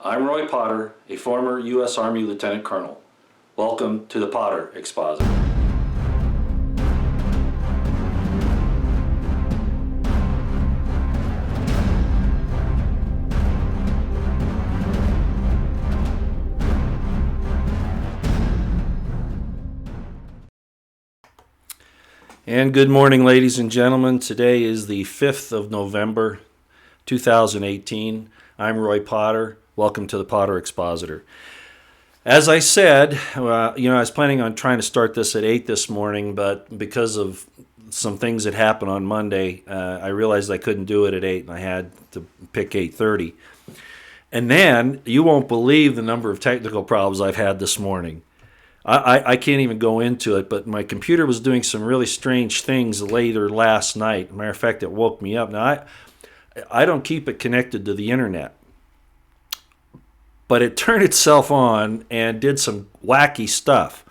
I'm Roy Potter, a former U.S. Army Lieutenant Colonel. Welcome to the Potter Expositor. And good morning, ladies and gentlemen. Today is the 5th of November, 2018. I'm Roy Potter. Welcome to the Potter Expositor. As I said, I was planning on trying to start this at 8 this morning, but because of some things that happened on Monday, I realized I couldn't do it at 8, and I had to pick 8:30. And then, you won't believe the number of technical problems I've had this morning. I can't even go into it, but my computer was doing some really strange things later last night. Matter of fact, it woke me up. Now, I don't keep it connected to the internet, but it turned itself on and did some wacky stuff.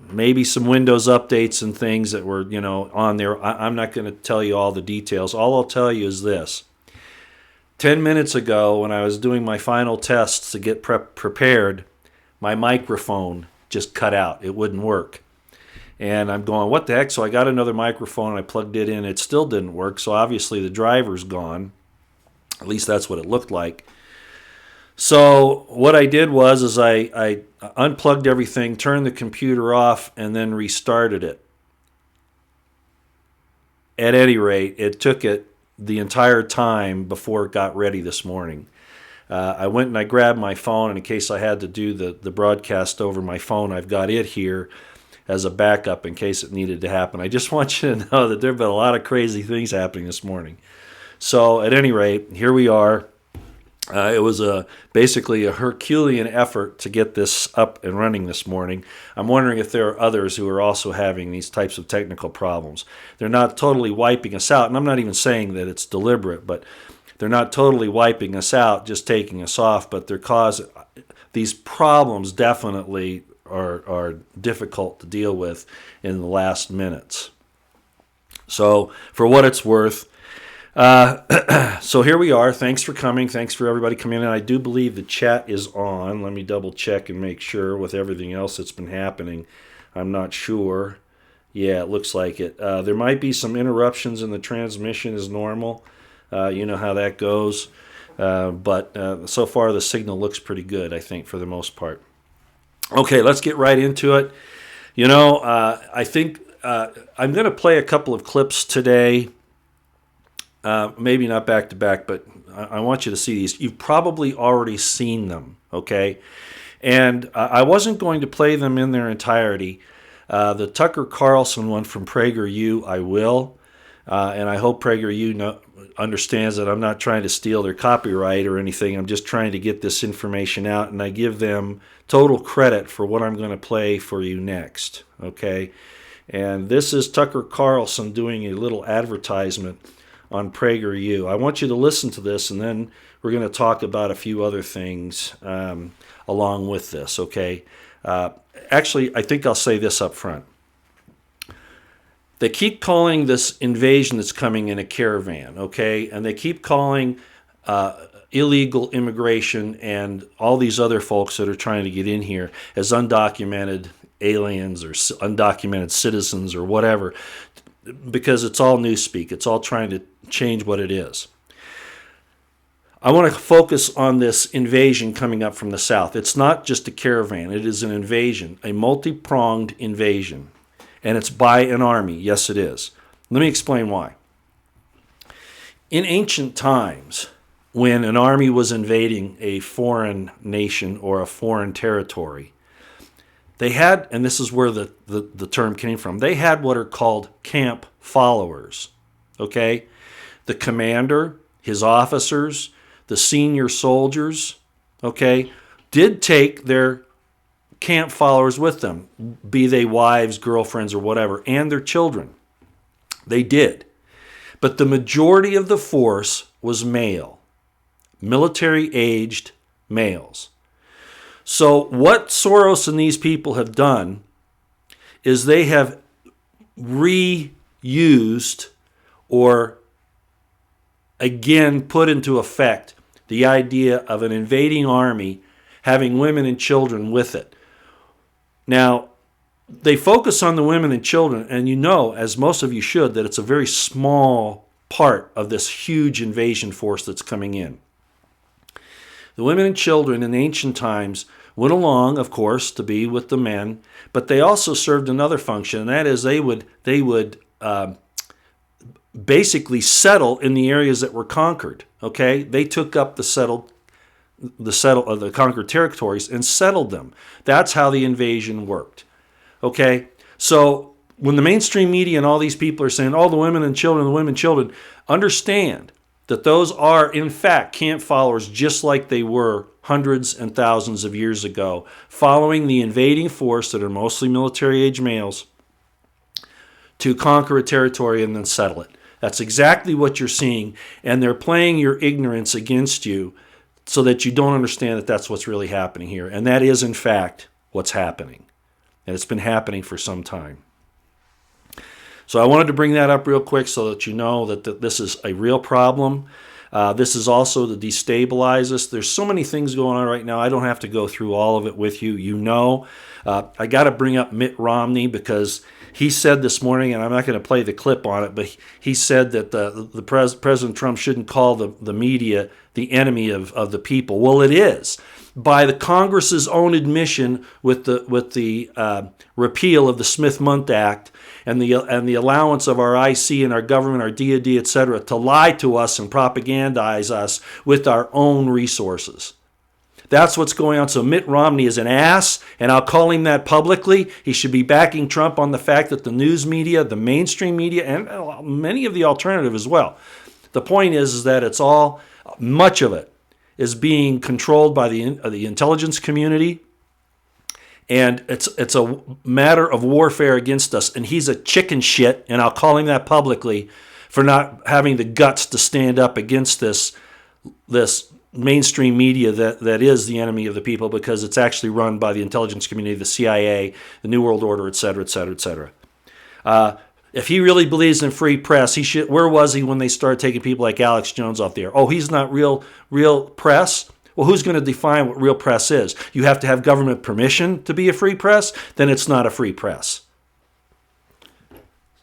Maybe some Windows updates and things that were, on there. I'm not going to tell you all the details. All I'll tell you is this. 10 minutes ago, when I was doing my final tests to get prepared, my microphone just cut out. It wouldn't work. And I'm going, what the heck? So I got another microphone and I plugged it in. It still didn't work. So obviously the driver's gone. At least that's what it looked like. So what I did was I unplugged everything, turned the computer off, and then restarted it. At any rate, it took it the entire time before it got ready this morning. I went and I grabbed my phone, and in case I had to do the broadcast over my phone, I've got it here as a backup in case it needed to happen. I just want you to know that there have been a lot of crazy things happening this morning. So at any rate, here we are. It was basically a Herculean effort to get this up and running this morning. I'm wondering if there are others who are also having these types of technical problems. They're not totally wiping us out, and I'm not even saying that it's deliberate, but they're not totally wiping us out, just taking us off, but they're causing these problems definitely are difficult to deal with in the last minutes. So for what it's worth, so here we are. Thanks for coming. Thanks for everybody coming in. I do believe the chat is on. Let me double check and make sure with everything else that's been happening. I'm not sure. Yeah, it looks like it. There might be some interruptions in the transmission as normal. You know how that goes. But so far the signal looks pretty good, I think, for the most part. Okay, let's get right into it. I think I'm going to play a couple of clips today. Maybe not back to back, but I want you to see these. You've probably already seen them, okay? And I wasn't going to play them in their entirety. The Tucker Carlson one from Prager I will. And I hope Prager understands that I'm not trying to steal their copyright or anything. I'm just trying to get this information out, and I give them total credit for what I'm going to play for you next, okay? And this is Tucker Carlson doing a little advertisement on Prager. I want you to listen to this, and then we're going to talk about a few other things along with this, okay? Actually, I think I'll say this up front. They keep calling this invasion that's coming in a caravan, okay? And they keep calling illegal immigration and all these other folks that are trying to get in here as undocumented aliens or undocumented citizens or whatever, because it's all newspeak. It's all trying to change what it is. I want to focus on this invasion coming up from the south. It's not just a caravan. It is an invasion, a multi-pronged invasion. And it's by an army. Yes, it is. Let me explain why. In ancient times, when an army was invading a foreign nation or a foreign territory, they had, and this is where the term came from, they had what are called camp followers. Okay? The commander, his officers, the senior soldiers, okay, did take their camp followers with them, be they wives, girlfriends, or whatever, and their children. They did. But the majority of the force was male, military-aged males. So what Soros and these people have done is they have reused or again put into effect the idea of an invading army having women and children with it. Now, they focus on the women and children, and you know, as most of you should, that it's a very small part of this huge invasion force that's coming in. The women and children in ancient times went along, of course, to be with the men, but they also served another function, and that is they would basically settle in the areas that were conquered. Okay, they took up the conquered territories and settled them. That's how the invasion worked. Okay, so when the mainstream media and all these people are saying, "Oh, the women and children, the women and children," understand that those are, in fact, camp followers just like they were hundreds and thousands of years ago, following the invading force that are mostly military-age males to conquer a territory and then settle it. That's exactly what you're seeing, and they're playing your ignorance against you so that you don't understand that that's what's really happening here. And that is, in fact, what's happening. And it's been happening for some time. So I wanted to bring that up real quick so that you know that this is a real problem. This is also to destabilize us. There's so many things going on right now. I don't have to go through all of it with you. You know, I got to bring up Mitt Romney because he said this morning, and I'm not going to play the clip on it, but he said that President Trump shouldn't call the media the enemy of the people. Well, it is. By the Congress's own admission with the repeal of the Smith-Mundt Act and the allowance of our IC and our government, our DoD, etc., to lie to us and propagandize us with our own resources. That's what's going on. So Mitt Romney is an ass, and I'll call him that publicly. He should be backing Trump on the fact that the news media, the mainstream media, and many of the alternative as well. The point is that it's all, much of it, is being controlled by the intelligence community, and it's a matter of warfare against us. And he's a chicken shit, and I'll call him that publicly, for not having the guts to stand up against this mainstream media that is the enemy of the people, because it's actually run by the intelligence community, the CIA, the New World Order, et cetera, et cetera, et cetera. If he really believes in free press, he should. Where was he when they started taking people like Alex Jones off the air? Oh, he's not real press? Well, who's going to define what real press is? You have to have government permission to be a free press? Then it's not a free press.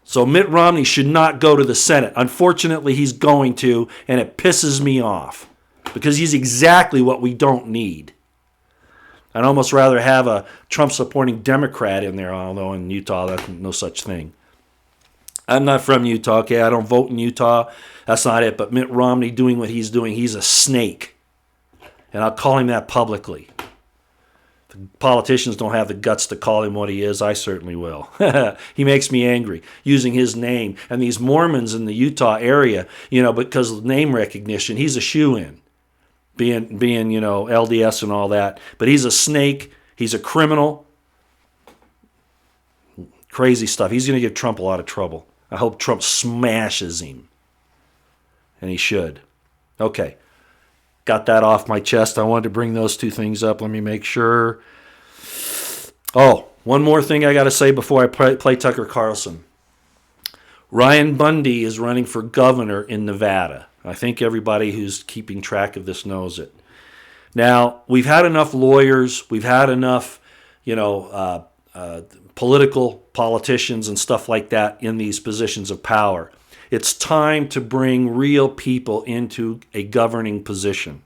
So Mitt Romney should not go to the Senate. Unfortunately, he's going to, and it pisses me off because he's exactly what we don't need. I'd almost rather have a Trump-supporting Democrat in there, although in Utah, that's no such thing. I'm not from Utah, okay? I don't vote in Utah. That's not it. But Mitt Romney doing what he's doing, he's a snake. And I'll call him that publicly. The politicians don't have the guts to call him what he is. I certainly will. He makes me angry using his name. And these Mormons in the Utah area, because of name recognition, he's a shoo-in. Being LDS and all that. But he's a snake. He's a criminal. Crazy stuff. He's going to give Trump a lot of trouble. I hope Trump smashes him. And he should. Okay. Got that off my chest. I wanted to bring those two things up. Let me make sure. Oh, one more thing I got to say before I play Tucker Carlson. Ryan Bundy is running for governor in Nevada. I think everybody who's keeping track of this knows it. Now, we've had enough lawyers. We've had enough, politicians and stuff like that in these positions of power. It's time to bring real people into a governing position.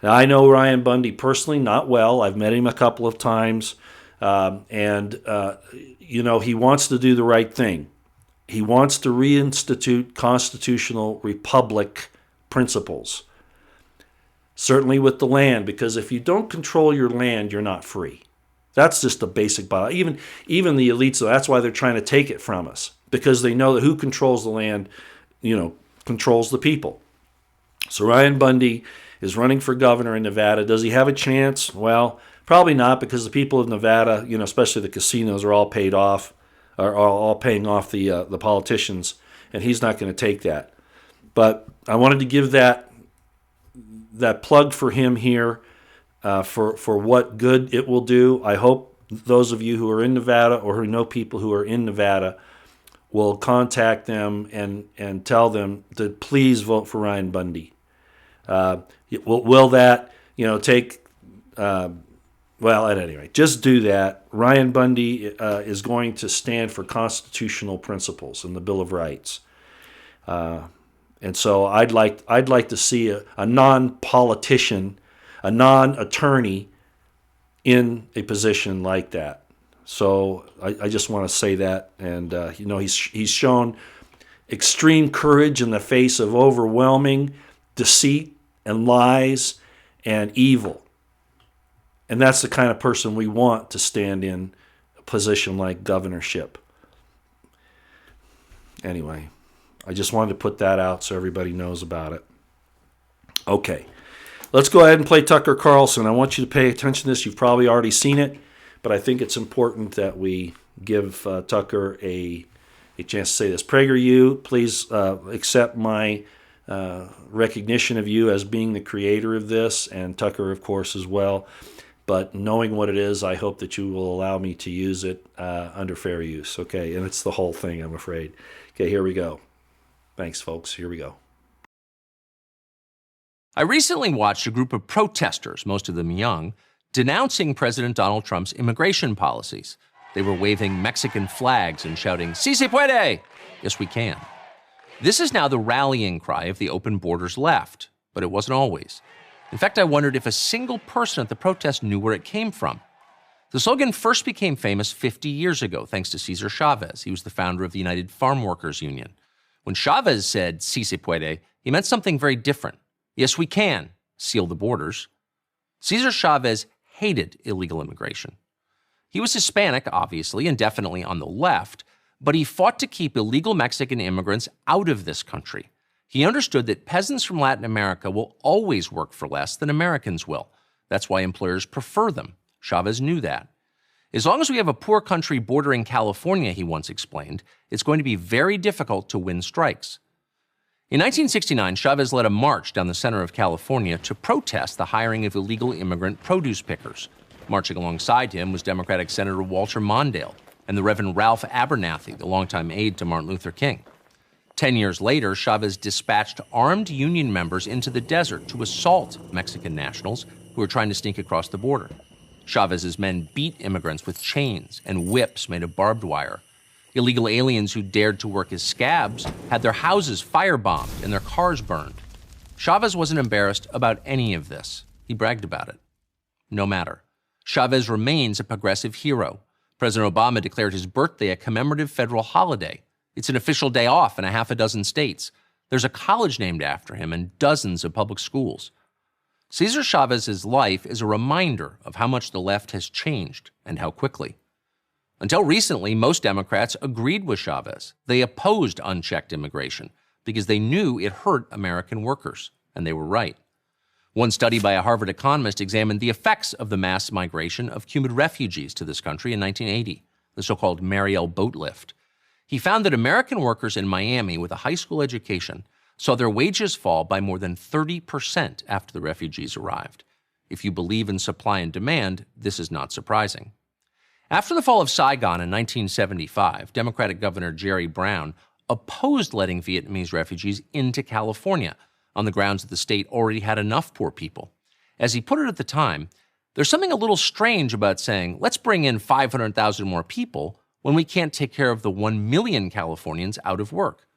Now, I know Ryan Bundy personally not well. I've met him a couple of times. And he wants to do the right thing. He wants to reinstitute constitutional republic principles. Certainly with the land, because if you don't control your land, you're not free. That's just a basic bylaw. Even the elites, that's why they're trying to take it from us, because they know that who controls the land, controls the people. So Ryan Bundy is running for governor in Nevada. Does he have a chance? Well, probably not, because the people of Nevada, especially the casinos, are all paid off, are all paying off the politicians, and he's not going to take that. But I wanted to give that plug for him here. For what good it will do. I hope those of you who are in Nevada or who know people who are in Nevada will contact them and tell them to please vote for Ryan Bundy. Will that, take? Well, at any rate, just do that. Ryan Bundy is going to stand for constitutional principles and the Bill of Rights, and so I'd like to see a non-politician, a non-attorney, in a position like that. So I just want to say that, and he's shown extreme courage in the face of overwhelming deceit and lies and evil. And that's the kind of person we want to stand in a position like governorship. Anyway, I just wanted to put that out so everybody knows about it. Okay, let's go ahead and play Tucker Carlson. I want you to pay attention to this. You've probably already seen it, but I think it's important that we give Tucker a chance to say this. Prager, you, please accept my recognition of you as being the creator of this, and Tucker, of course, as well. But knowing what it is, I hope that you will allow me to use it under fair use, okay? And it's the whole thing, I'm afraid. Okay, here we go. Thanks, folks. Here we go. I recently watched a group of protesters, most of them young, denouncing President Donald Trump's immigration policies. They were waving Mexican flags and shouting, "Si se puede!" Yes, we can. This is now the rallying cry of the open borders left, but it wasn't always. In fact, I wondered if a single person at the protest knew where it came from. The slogan first became famous 50 years ago, thanks to Cesar Chavez. He was the founder of the United Farm Workers Union. When Chavez said, "Si se puede," he meant something very different. Yes, we can seal the borders. Cesar Chavez hated illegal immigration. He was Hispanic, obviously, and definitely on the left, but he fought to keep illegal Mexican immigrants out of this country. He understood that peasants from Latin America will always work for less than Americans will. That's why employers prefer them. Chavez knew that. As long as we have a poor country bordering California, he once explained, it's going to be very difficult to win strikes. In 1969, Chavez led a march down the center of California to protest the hiring of illegal immigrant produce pickers. Marching alongside him was Democratic Senator Walter Mondale and the Reverend Ralph Abernathy, the longtime aide to Martin Luther King. 10 years later, Chavez dispatched armed union members into the desert to assault Mexican nationals who were trying to sneak across the border. Chavez's men beat immigrants with chains and whips made of barbed wire. Illegal aliens who dared to work as scabs had their houses firebombed and their cars burned. Chavez wasn't embarrassed about any of this. He bragged about it. No matter. Chavez remains a progressive hero. President Obama declared his birthday a commemorative federal holiday. It's an official day off in a half a dozen states. There's a college named after him and dozens of public schools. Cesar Chavez's life is a reminder of how much the left has changed and how quickly. Until recently, most Democrats agreed with Chavez. They opposed unchecked immigration because they knew it hurt American workers, and they were right. One study by a Harvard economist examined the effects of the mass migration of Cuban refugees to this country in 1980, the so-called Mariel boat lift. He found that American workers in Miami with a high school education saw their wages fall by more than 30% after the refugees arrived. If you believe in supply and demand, this is not surprising. After the fall of Saigon in 1975, Democratic Governor Jerry Brown opposed letting Vietnamese refugees into California on the grounds that the state already had enough poor people. As he put it at the time, there's something a little strange about saying, let's bring in 500,000 more people when we can't take care of the 1 million Californians out of work.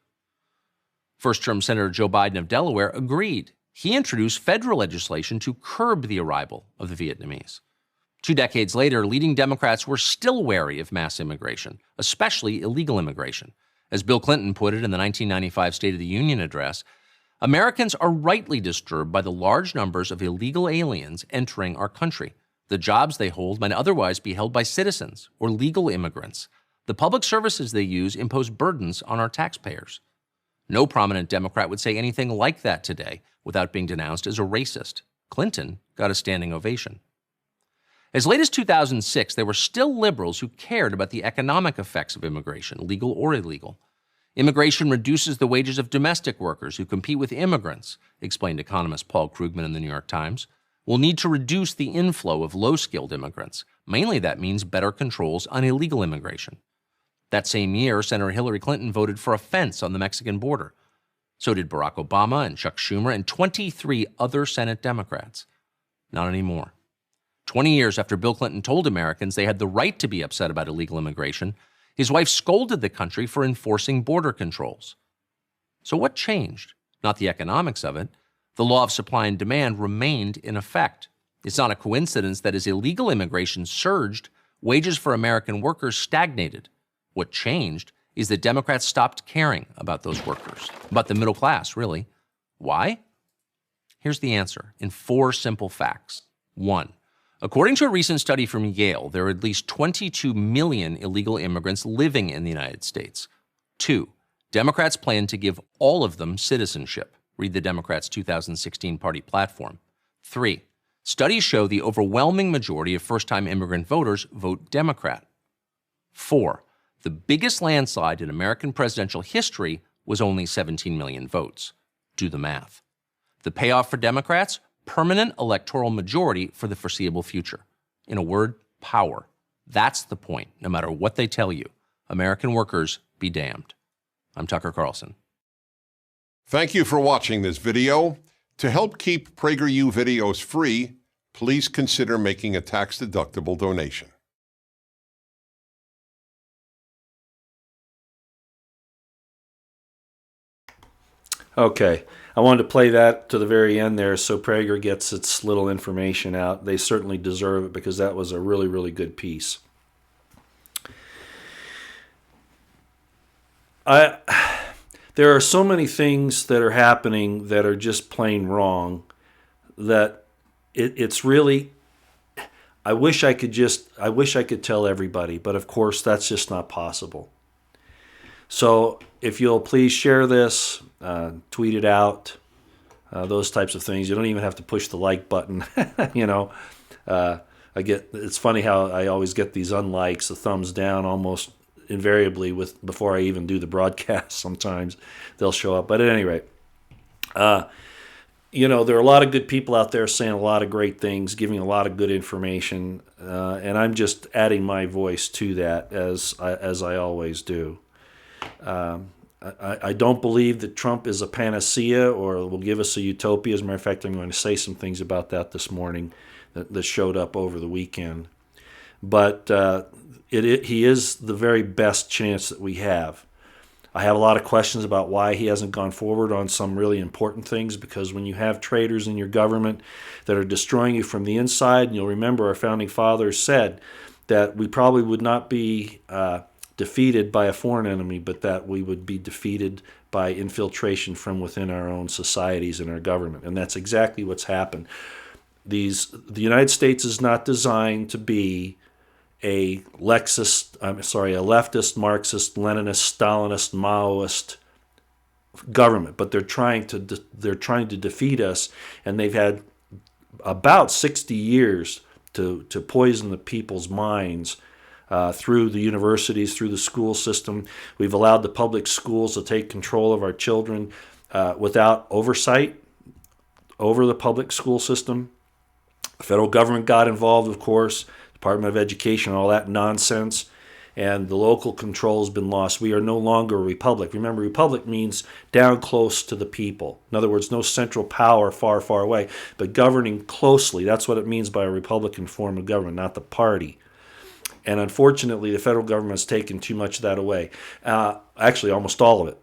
First-term Senator Joe Biden of Delaware agreed. He introduced federal legislation to curb the arrival of the Vietnamese. 2 decades later, leading Democrats were still wary of mass immigration, especially illegal immigration. As Bill Clinton put it in the 1995 State of the Union address, Americans are rightly disturbed by the large numbers of illegal aliens entering our country. The jobs they hold might otherwise be held by citizens or legal immigrants. The public services they use impose burdens on our taxpayers. No prominent Democrat would say anything like that today without being denounced as a racist. Clinton got a standing ovation. As late as 2006, there were still liberals who cared about the economic effects of immigration, legal or illegal. Immigration reduces the wages of domestic workers who compete with immigrants, explained economist Paul Krugman in the New York Times. We'll need to reduce the inflow of low-skilled immigrants. Mainly that means better controls on illegal immigration. That same year, Senator Hillary Clinton voted for a fence on the Mexican border. So did Barack Obama and Chuck Schumer and 23 other Senate Democrats. Not anymore. 20 years after Bill Clinton told Americans they had the right to be upset about illegal immigration, his wife scolded the country for enforcing border controls. So what changed? Not the economics of it. The law of supply and demand remained in effect. It's not a coincidence that as illegal immigration surged, wages for American workers stagnated. What changed is that Democrats stopped caring about those workers, about the middle class, really. Why? Here's the answer in 4 simple facts. 1. According to a recent study from Yale, there are at least 22 million illegal immigrants living in the United States. 2. Democrats plan to give all of them citizenship. Read the Democrats' 2016 party platform. 3. Studies show the overwhelming majority of first-time immigrant voters vote Democrat. 4. The biggest landslide in American presidential history was only 17 million votes. Do the math. The payoff for Democrats? Permanent electoral majority for the foreseeable future. In a word, power. That's the point, no matter what they tell you. American workers be damned. I'm Tucker Carlson. Thank you for watching this video. To help keep PragerU videos free, please consider making a tax-deductible donation. Okay, I wanted to play that to the very end there so Prager gets its little information out. They certainly deserve it because that was a really, really good piece. There are so many things that are happening that are just plain wrong that it's really, I wish I could tell everybody, but of course that's just not possible. So if you'll please share this, tweet it out, those types of things. You don't even have to push the like button. It's funny how I always get these unlikes, the thumbs down almost invariably before I even do the broadcast. Sometimes they'll show up. But at any rate, there are a lot of good people out there saying a lot of great things, giving a lot of good information, and I'm just adding my voice to that as I always do. I don't believe that Trump is a panacea or will give us a utopia. As a matter of fact, I'm going to say some things about that this morning that showed up over the weekend. But he is the very best chance that we have. I have a lot of questions about why he hasn't gone forward on some really important things, because when you have traitors in your government that are destroying you from the inside, and you'll remember our founding fathers said that we probably would not be defeated by a foreign enemy, but that we would be defeated by infiltration from within our own societies and our government. And that's exactly what's happened. The United States is not designed to be a leftist, Marxist, Leninist, Stalinist, Maoist government, but they're trying to defeat us, and they've had about 60 years to poison the people's minds through the universities, through the school system. We've allowed the public schools to take control of our children without oversight over the public school system. The federal government got involved, of course, Department of Education, all that nonsense, and the local control has been lost. We are no longer a republic. Remember, republic means down close to the people. In other words, no central power far, far away, but governing closely. That's what it means by a Republican form of government, not the party. And unfortunately, the federal government has taken too much of that away. Actually, almost all of it.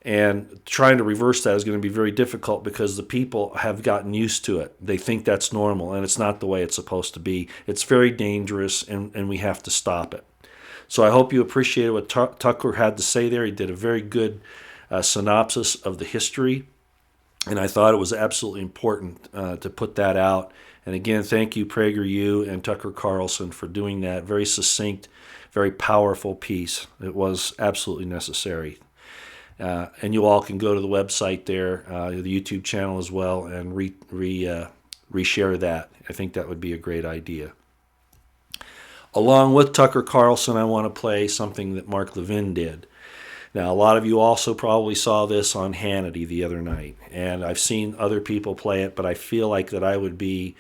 And trying to reverse that is going to be very difficult because the people have gotten used to it. They think that's normal, and it's not the way it's supposed to be. It's very dangerous, and we have to stop it. So I hope you appreciated what Tucker had to say there. He did a very good synopsis of the history, and I thought it was absolutely important to put that out. And again, thank you, PragerU and Tucker Carlson, for doing that. Very succinct, very powerful piece. It was absolutely necessary. And you all can go to the website there, the YouTube channel as well, and reshare that. I think that would be a great idea. Along with Tucker Carlson, I want to play something that Mark Levin did. Now, a lot of you also probably saw this on Hannity the other night, and I've seen other people play it, but I feel like that I would be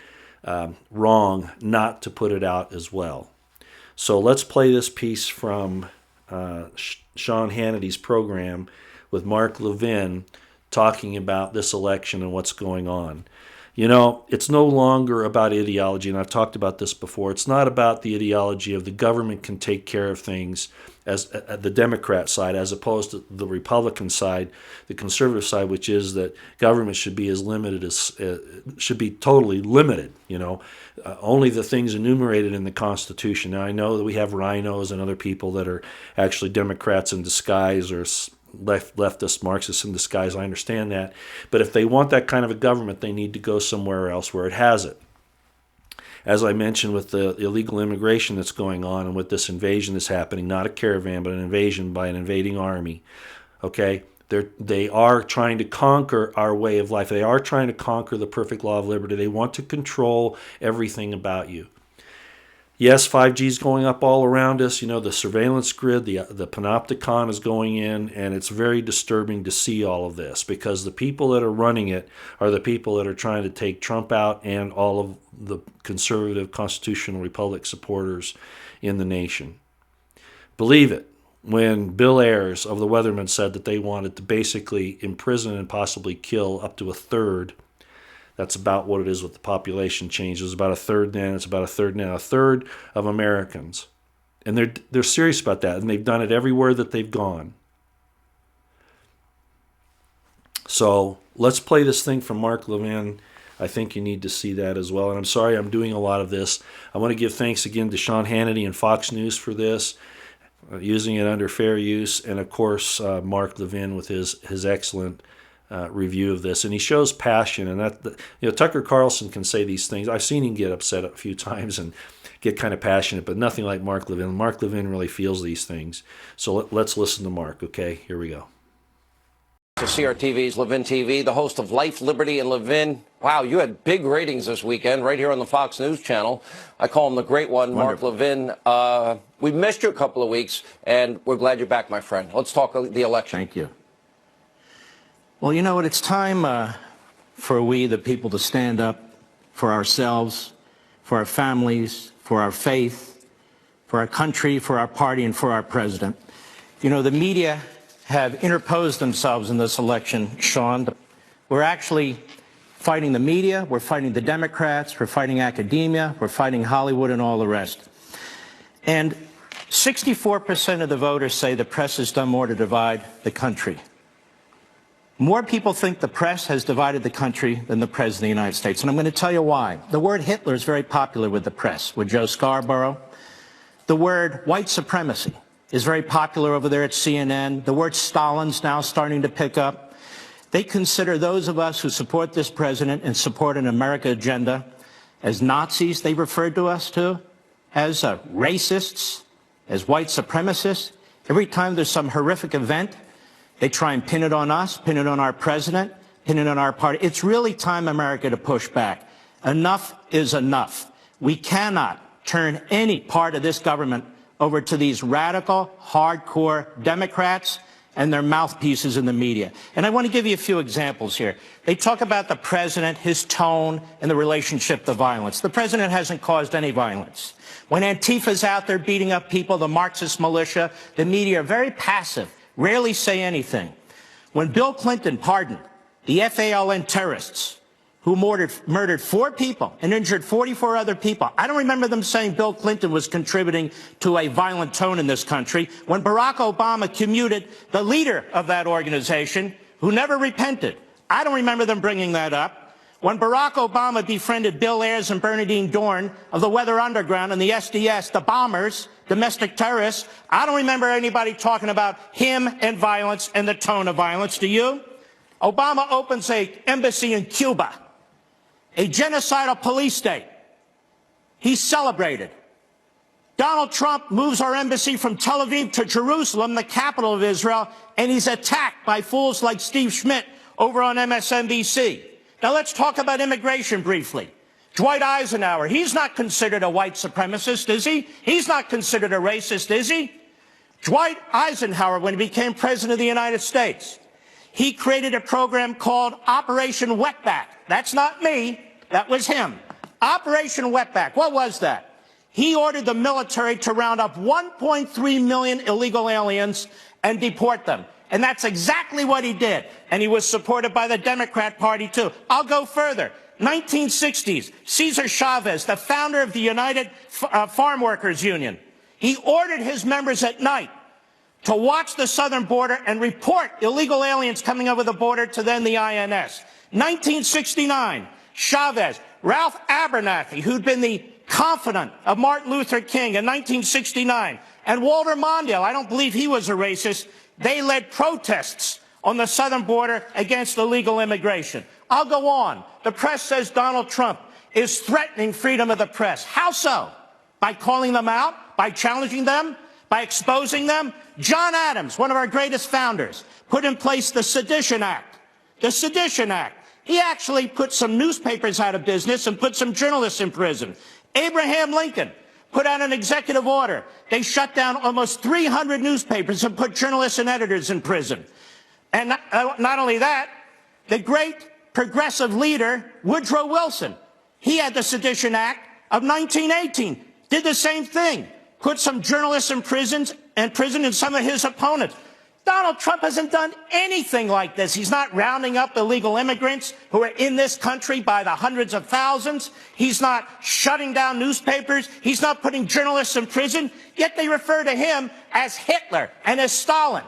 wrong not to put it out as well. So let's play this piece from Sean Hannity's program with Mark Levin talking about this election and what's going on. You know, it's no longer about ideology, and I've talked about this before. It's not about the ideology of the government can take care of things as the Democrat side, as opposed to the Republican side, the conservative side, which is that government should be as limited as should be totally limited. You know, only the things enumerated in the Constitution. Now I know that we have rhinos and other people that are actually Democrats in disguise or leftist Marxists in disguise. I understand that, but if they want that kind of a government, they need to go somewhere else where it has it. As I mentioned, with the illegal immigration that's going on and with this invasion that's happening, not a caravan, but an invasion by an invading army, okay, they are trying to conquer our way of life. They are trying to conquer the perfect law of liberty. They want to control everything about you. Yes, 5G is going up all around us. You know, the surveillance grid, the panopticon is going in, and it's very disturbing to see all of this because the people that are running it are the people that are trying to take Trump out and all of the conservative constitutional republic supporters in the nation. Believe it, when Bill Ayers of the Weathermen said that they wanted to basically imprison and possibly kill up to a third. That's about what it is with the population change. It was about a third then, it's about a third now. A third of Americans. And they're serious about that, and they've done it everywhere that they've gone. So let's play this thing from Mark Levin. I think you need to see that as well. And I'm sorry I'm doing a lot of this. I want to give thanks again to Sean Hannity and Fox News for this, using it under fair use, and of course Mark Levin with his excellent review of this, and he shows passion, and Tucker Carlson can say these things. I've seen him get upset a few times and get kind of passionate, but nothing like Mark Levin. Mark Levin really feels these things. So let's listen to Mark. Okay, here we go. To CRTV's Levin TV, the host of Life, Liberty, and Levin. Wow, you had big ratings this weekend right here on the Fox News channel. I call him the great one, Wonderful. Mark Levin. We missed you a couple of weeks, and we're glad you're back, my friend. Let's talk the election. Thank you. Well, you know what? It's time for we, the people, to stand up for ourselves, for our families, for our faith, for our country, for our party, and for our president. You know, the media have interposed themselves in this election, Sean. We're actually fighting the media, we're fighting the Democrats, we're fighting academia, we're fighting Hollywood and all the rest. And 64% of the voters say the press has done more to divide the country. More people think the press has divided the country than the President of the United States. And I'm going to tell you why. The word Hitler is very popular with the press, with Joe Scarborough. The word white supremacy is very popular over there at CNN. The word Stalin's now starting to pick up. They consider those of us who support this president and support an America agenda as Nazis. They referred to us as racists, as white supremacists. Every time there's some horrific event, they try and pin it on us, pin it on our president, pin it on our party. It's really time, America, to push back. Enough is enough. We cannot turn any part of this government over to these radical, hardcore Democrats and their mouthpieces in the media. And I want to give you a few examples here. They talk about the president, his tone, and the relationship to violence. The president hasn't caused any violence. When Antifa's out there beating up people, the Marxist militia, the media are very passive. Rarely say anything. When Bill Clinton pardoned the FALN terrorists who murdered 4 people and injured 44 other people, I don't remember them saying Bill Clinton was contributing to a violent tone in this country. When Barack Obama commuted the leader of that organization, who never repented, I don't remember them bringing that up. When Barack Obama befriended Bill Ayers and Bernadine Dorn of the Weather Underground and the SDS, the bombers, domestic terrorists, I don't remember anybody talking about him and violence and the tone of violence. Do you? Obama opens an embassy in Cuba, a genocidal police state. He's celebrated. Donald Trump moves our embassy from Tel Aviv to Jerusalem, the capital of Israel, and he's attacked by fools like Steve Schmidt over on MSNBC. Now let's talk about immigration briefly. Dwight Eisenhower, he's not considered a white supremacist, is he? He's not considered a racist, is he? Dwight Eisenhower, when he became president of the United States, he created a program called Operation Wetback. That's not me, that was him. Operation Wetback, what was that? He ordered the military to round up 1.3 million illegal aliens and deport them. And that's exactly what he did. And he was supported by the Democrat Party, too. I'll go further. 1960s, Cesar Chavez, the founder of the United Farm Workers Union, he ordered his members at night to watch the southern border and report illegal aliens coming over the border to then the INS. 1969, Chavez, Ralph Abernathy, who'd been the confidant of Martin Luther King in 1969, and Walter Mondale, I don't believe he was a racist, they led protests on the southern border against illegal immigration. I'll go on. The press says Donald Trump is threatening freedom of the press. How so? By calling them out? By challenging them? By exposing them? John Adams, one of our greatest founders, put in place the Sedition Act. The Sedition Act. He actually put some newspapers out of business and put some journalists in prison. Abraham Lincoln put out an executive order. They shut down almost 300 newspapers and put journalists and editors in prison. And not only that, the great progressive leader, Woodrow Wilson, he had the Sedition Act of 1918, did the same thing, put some journalists in prison and some of his opponents. Donald Trump hasn't done anything like this. He's not rounding up illegal immigrants who are in this country by the hundreds of thousands. He's not shutting down newspapers. He's not putting journalists in prison. Yet they refer to him as Hitler and as Stalin.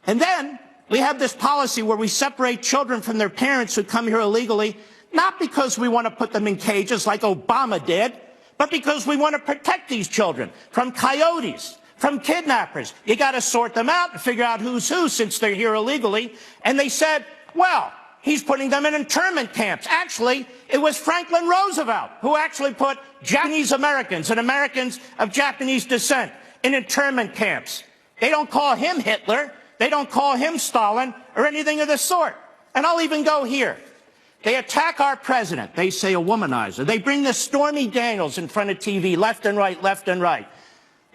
And then we have this policy where we separate children from their parents who come here illegally, not because we want to put them in cages like Obama did, but because we want to protect these children from coyotes, from kidnappers. You got to sort them out and figure out who's who since they're here illegally. And they said, well, he's putting them in internment camps. Actually, it was Franklin Roosevelt who actually put Japanese Americans and Americans of Japanese descent in internment camps. They don't call him Hitler. They don't call him Stalin or anything of the sort. And I'll even go here. They attack our president. They say a womanizer. They bring the Stormy Daniels in front of TV, left and right, left and right.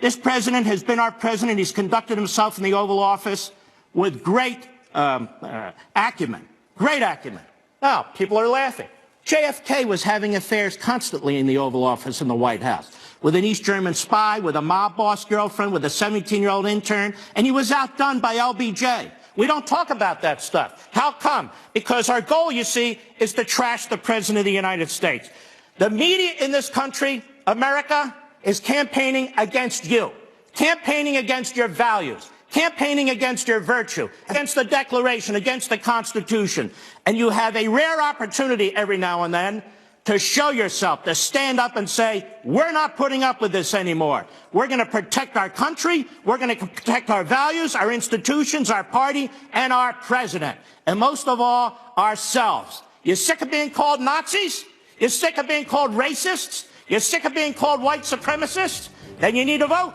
This president has been our president. He's conducted himself in the Oval Office with great acumen. Great acumen. Now, people are laughing. JFK was having affairs constantly in the Oval Office in the White House with an East German spy, with a mob boss girlfriend, with a 17-year-old intern, and he was outdone by LBJ. We don't talk about that stuff. How come? Because our goal, you see, is to trash the President of the United States. The media in this country, America, is campaigning against you, campaigning against your values, campaigning against your virtue, against the Declaration, against the Constitution. And you have a rare opportunity every now and then to show yourself, to stand up and say, we're not putting up with this anymore. We're going to protect our country. We're going to protect our values, our institutions, our party, and our president. And most of all, ourselves. You're sick of being called Nazis? You're sick of being called racists? You're sick of being called white supremacists? Then you need to vote.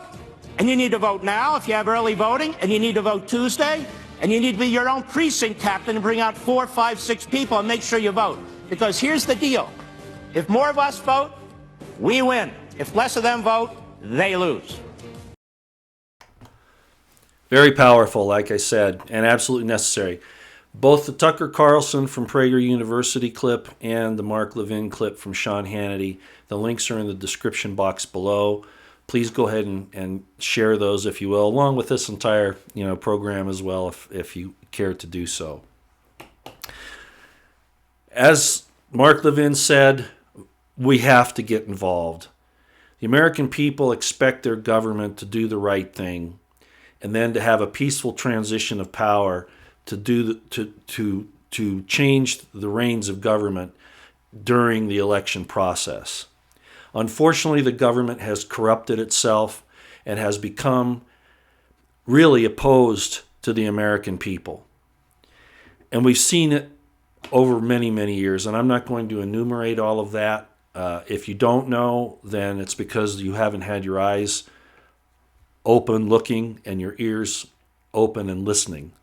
And you need to vote now if you have early voting, and you need to vote Tuesday, and you need to be your own precinct captain and bring out 4, 5, 6 people and make sure you vote. Because here's the deal. If more of us vote, we win. If less of them vote, they lose. Very powerful, like I said, and absolutely necessary. Both the Tucker Carlson from Prager University clip and the Mark Levin clip from Sean Hannity, the links are in the description box below. Please go ahead and share those, if you will, along with this entire program as well, if you care to do so. As Mark Levin said, we have to get involved. The American people expect their government to do the right thing, and then to have a peaceful transition of power to change the reins of government during the election process. Unfortunately, the government has corrupted itself and has become really opposed to the American people. And we've seen it over many, many years, and I'm not going to enumerate all of that. If you don't know, then it's because you haven't had your eyes open looking and your ears open and listening.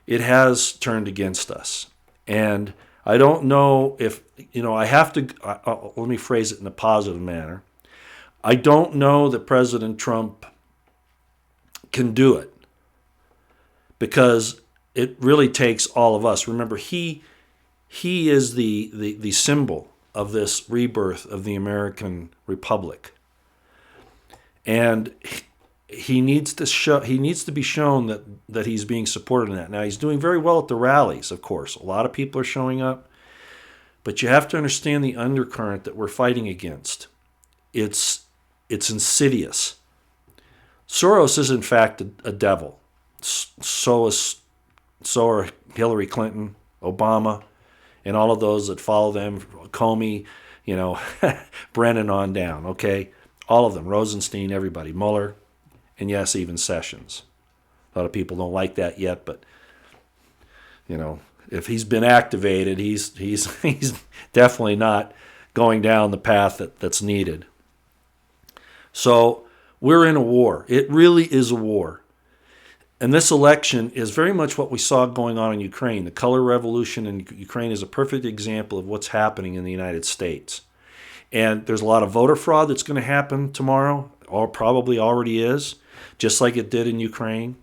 It has turned against us. And I don't know if, I have to, let me phrase it in a positive manner. I don't know that President Trump can do it, because it really takes all of us. Remember, he is the symbol of this rebirth of the American Republic. And he needs to be shown that he's being supported in that. Now, he's doing very well at the rallies, of course. A lot of people are showing up. But you have to understand the undercurrent that we're fighting against. It's insidious. Soros is, in fact, a devil. So are Hillary Clinton, Obama, and all of those that follow them, Comey, Brennan on down, okay? All of them, Rosenstein, everybody, Mueller, and yes, even Sessions. A lot of people don't like that yet, but, if he's been activated, he's definitely not going down the path that's needed. So we're in a war. It really is a war. And this election is very much what we saw going on in Ukraine. The color revolution in Ukraine is a perfect example of what's happening in the United States. And there's a lot of voter fraud that's going to happen tomorrow, or probably already is, just like it did in Ukraine.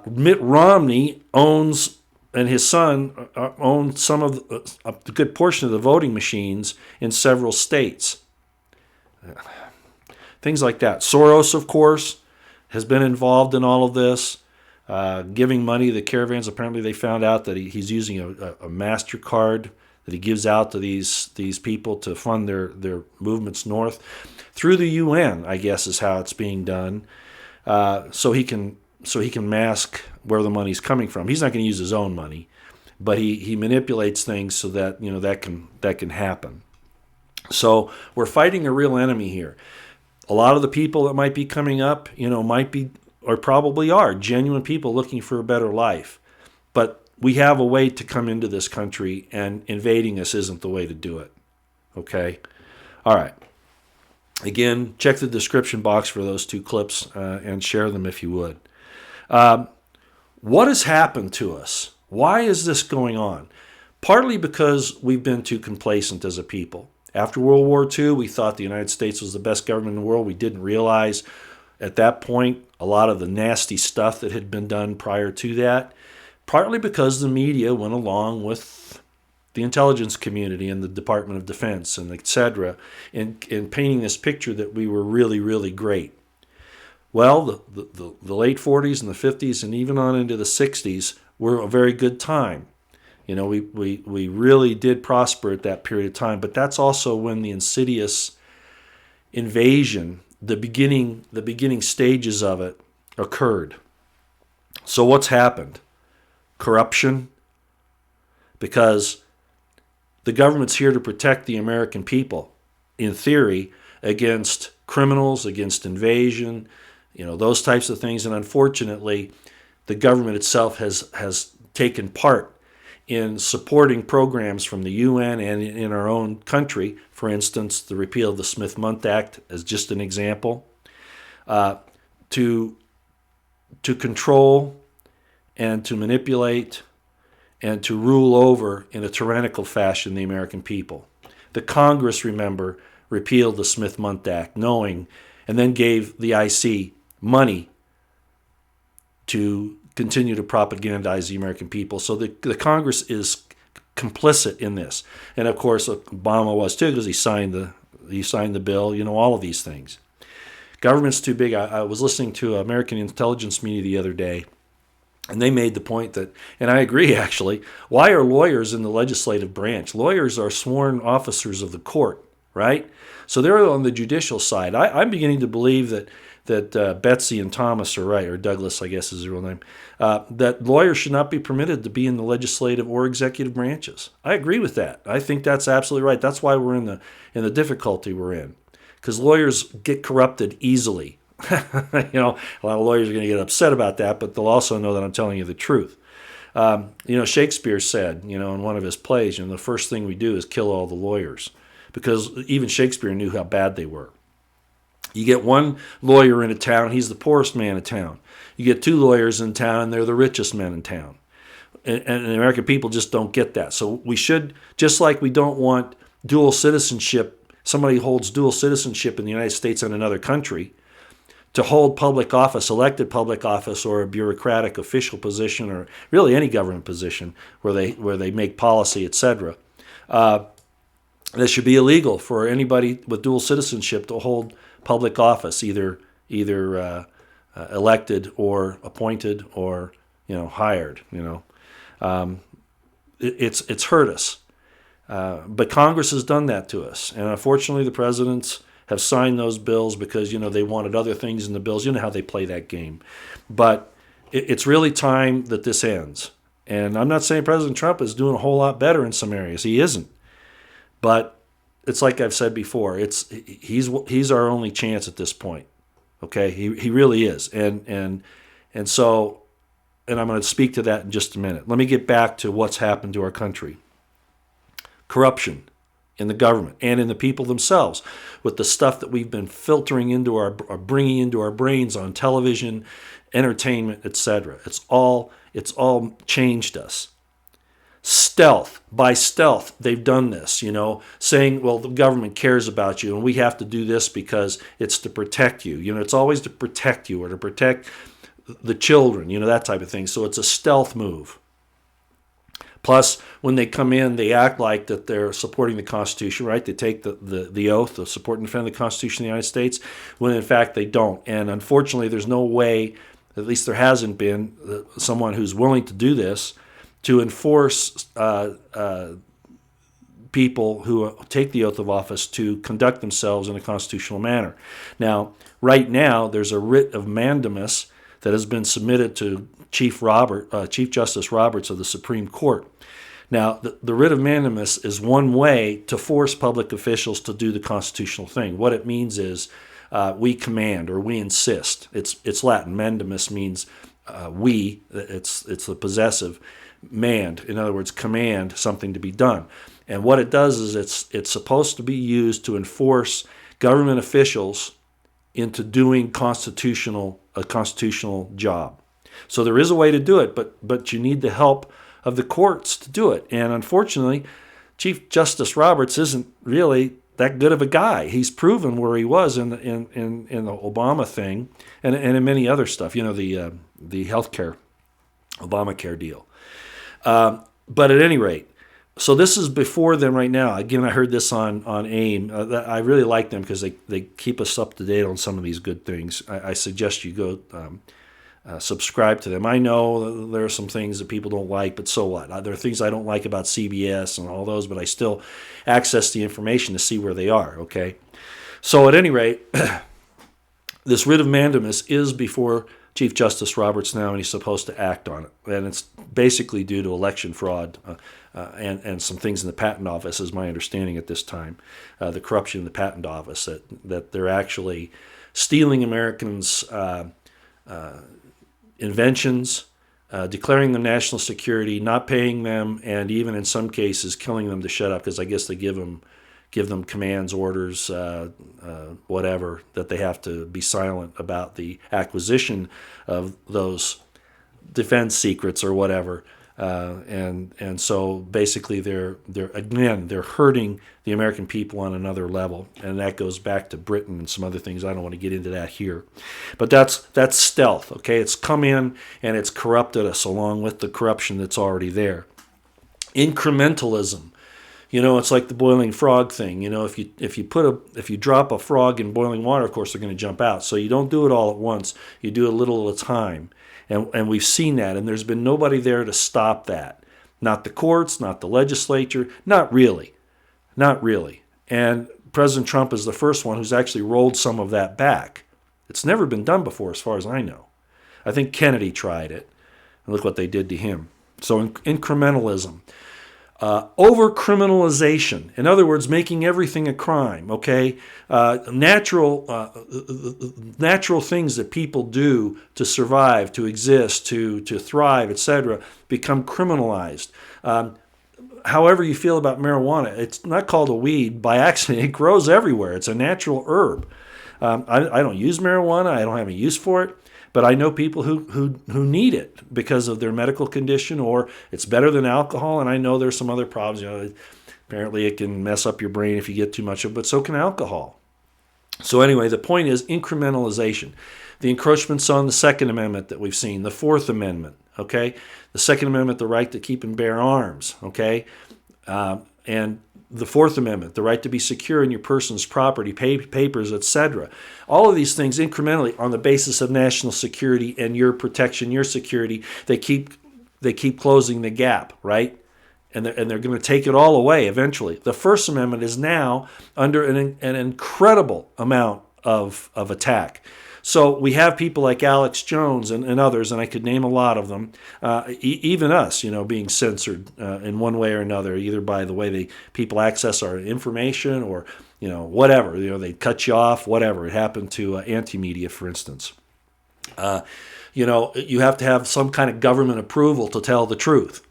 Mitt Romney and his son own some of a good portion of the voting machines in several states. Things like that. Soros, of course, has been involved in all of this, giving money to the caravans. Apparently they found out that he's using a MasterCard that he gives out to these people to fund their movements north. Through the UN, I guess, is how it's being done, so he can mask where the money's coming from. He's not going to use his own money, but he manipulates things so that that can happen. So we're fighting a real enemy here. A lot of the people that might be coming up, might be or probably are genuine people looking for a better life. But we have a way to come into this country, and invading us isn't the way to do it. Okay? All right. Again, check the description box for those two clips and share them if you would. What has happened to us? Why is this going on? Partly because we've been too complacent as a people. After World War II, we thought the United States was the best government in the world. We didn't realize at that point a lot of the nasty stuff that had been done prior to that. Partly because the media went along with the intelligence community and the Department of Defense and et cetera in painting this picture that we were really, really great. Well, the late 40s and the 50s and even on into the 60s were a very good time. We really did prosper at that period of time, but that's also when the insidious invasion, the beginning stages of it occurred. So what's happened? Corruption, because the government's here to protect the American people, in theory, against criminals, against invasion, those types of things. And unfortunately, the government itself has taken part in supporting programs from the UN and in our own country. For instance, the repeal of the Smith-Mundt Act as just an example, to control and to manipulate and to rule over in a tyrannical fashion the American people. The Congress, remember, repealed the Smith-Mundt Act, knowing, and then gave the IC money to continue to propagandize the American people. So the Congress is complicit in this. And of course, Obama was too, because he signed the bill, all of these things. Government's too big. I was listening to American intelligence media the other day, and they made the point that, and I agree actually, why are lawyers in the legislative branch? Lawyers are sworn officers of the court, right? So they're on the judicial side. I'm beginning to believe that Betsy and Thomas are right, or Douglas, I guess is his real name, that lawyers should not be permitted to be in the legislative or executive branches. I agree with that. I think that's absolutely right. That's why we're in the difficulty we're in, because lawyers get corrupted easily. A lot of lawyers are going to get upset about that, but they'll also know that I'm telling you the truth. Shakespeare said, in one of his plays, the first thing we do is kill all the lawyers, because even Shakespeare knew how bad they were. You get one lawyer in a town, he's the poorest man in town. You get two lawyers in town, and they're the richest men in town. And the American people just don't get that. So we should, just like we don't want dual citizenship, somebody holds dual citizenship in the United States and another country, to hold public office, elected public office, or a bureaucratic official position, or really any government position where they make policy, etc. That should be illegal for anybody with dual citizenship to hold public office, either elected or appointed or hired. It's hurt us, but Congress has done that to us, and unfortunately, the presidents have signed those bills because they wanted other things in the bills. You know how they play that game, but it's really time that this ends. And I'm not saying President Trump is doing a whole lot better in some areas. He isn't, but it's like I've said before. He's our only chance at this point. Okay, he really is, and so. And I'm going to speak to that in just a minute. Let me get back to what's happened to our country. Corruption in the government and in the people themselves, with the stuff that we've been filtering into bringing into our brains on television, entertainment, etc. It's all changed us. By stealth, they've done this, saying, well, the government cares about you and we have to do this because it's to protect you. It's always to protect you or to protect the children, that type of thing. So it's a stealth move. Plus, when they come in, they act like that they're supporting the Constitution, right? They take the oath of support and defend the Constitution of the United States, when in fact they don't. And unfortunately, there's no way, at least there hasn't been, someone who's willing to do this, to enforce people who take the oath of office to conduct themselves in a constitutional manner. Now, right now, there's a writ of mandamus that has been submitted to Chief Justice Roberts of the Supreme Court. Now, the writ of mandamus is one way to force public officials to do the constitutional thing. What it means is we command or we insist. It's Latin. Mandamus means we. It's the possessive. Mand, in other words, command something to be done. And what it does is it's supposed to be used to enforce government officials into doing a constitutional job. So there is a way to do it, but you need the help of the courts to do it. And unfortunately, Chief Justice Roberts isn't really that good of a guy. He's proven where he was in the Obama thing and in many other stuff. The healthcare Obamacare deal. But at any rate, so this is before them right now. Again, I heard this on AIM. I really like them because they keep us up to date on some of these good things. I suggest you go subscribe to them. I know there are some things that people don't like, but so what? There are things I don't like about CBS and all those, but I still access the information to see where they are, okay? So at any rate, this writ of mandamus is before Chief Justice Roberts now, and he's supposed to act on it. And it's basically due to election fraud and some things in the patent office, is my understanding at this time, the corruption in the patent office, that they're actually stealing Americans' inventions, declaring them national security, not paying them, and even in some cases killing them to shut up, because I guess they give them commands, orders, whatever, that they have to be silent about the acquisition of those defense secrets or whatever. And so basically they're hurting the American people on another level, and that goes back to Britain and some other things. I don't want to get into that here, but that's stealth. Okay, it's come in and it's corrupted us along with the corruption that's already there. Incrementalism. It's like the boiling frog thing. If you drop a frog in boiling water, of course they're going to jump out. So you don't do it all at once. You do a little at a time. And we've seen that, and there's been nobody there to stop that. Not the courts, not the legislature, not really. And President Trump is the first one who's actually rolled some of that back. It's never been done before, as far as I know. I think Kennedy tried it, and look what they did to him. So incrementalism. Over-criminalization, in other words, making everything a crime, okay? Natural things that people do to survive, to exist, to thrive, etc., become criminalized. However you feel about marijuana, it's not called a weed by accident. It grows everywhere. It's a natural herb. I don't use marijuana. I don't have any use for it. But I know people who need it because of their medical condition, or it's better than alcohol. And I know there's some other problems. Apparently it can mess up your brain if you get too much of it, but so can alcohol. So anyway, the point is incrementalization. The encroachments on the Second Amendment that we've seen, the Fourth Amendment, okay? The Second Amendment, the right to keep and bear arms, okay? And the Fourth Amendment, the right to be secure in your person's property, papers, etc. All of these things incrementally on the basis of national security and your protection, your security, they keep closing the gap, right? And they're going to take it all away eventually. The First Amendment is now under an incredible amount of attack. So we have people like Alex Jones and others, and I could name a lot of them, even us, being censored in one way or another, either by the way people access our information or, whatever. They cut you off, whatever. It happened to anti-media, for instance. You have to have some kind of government approval to tell the truth.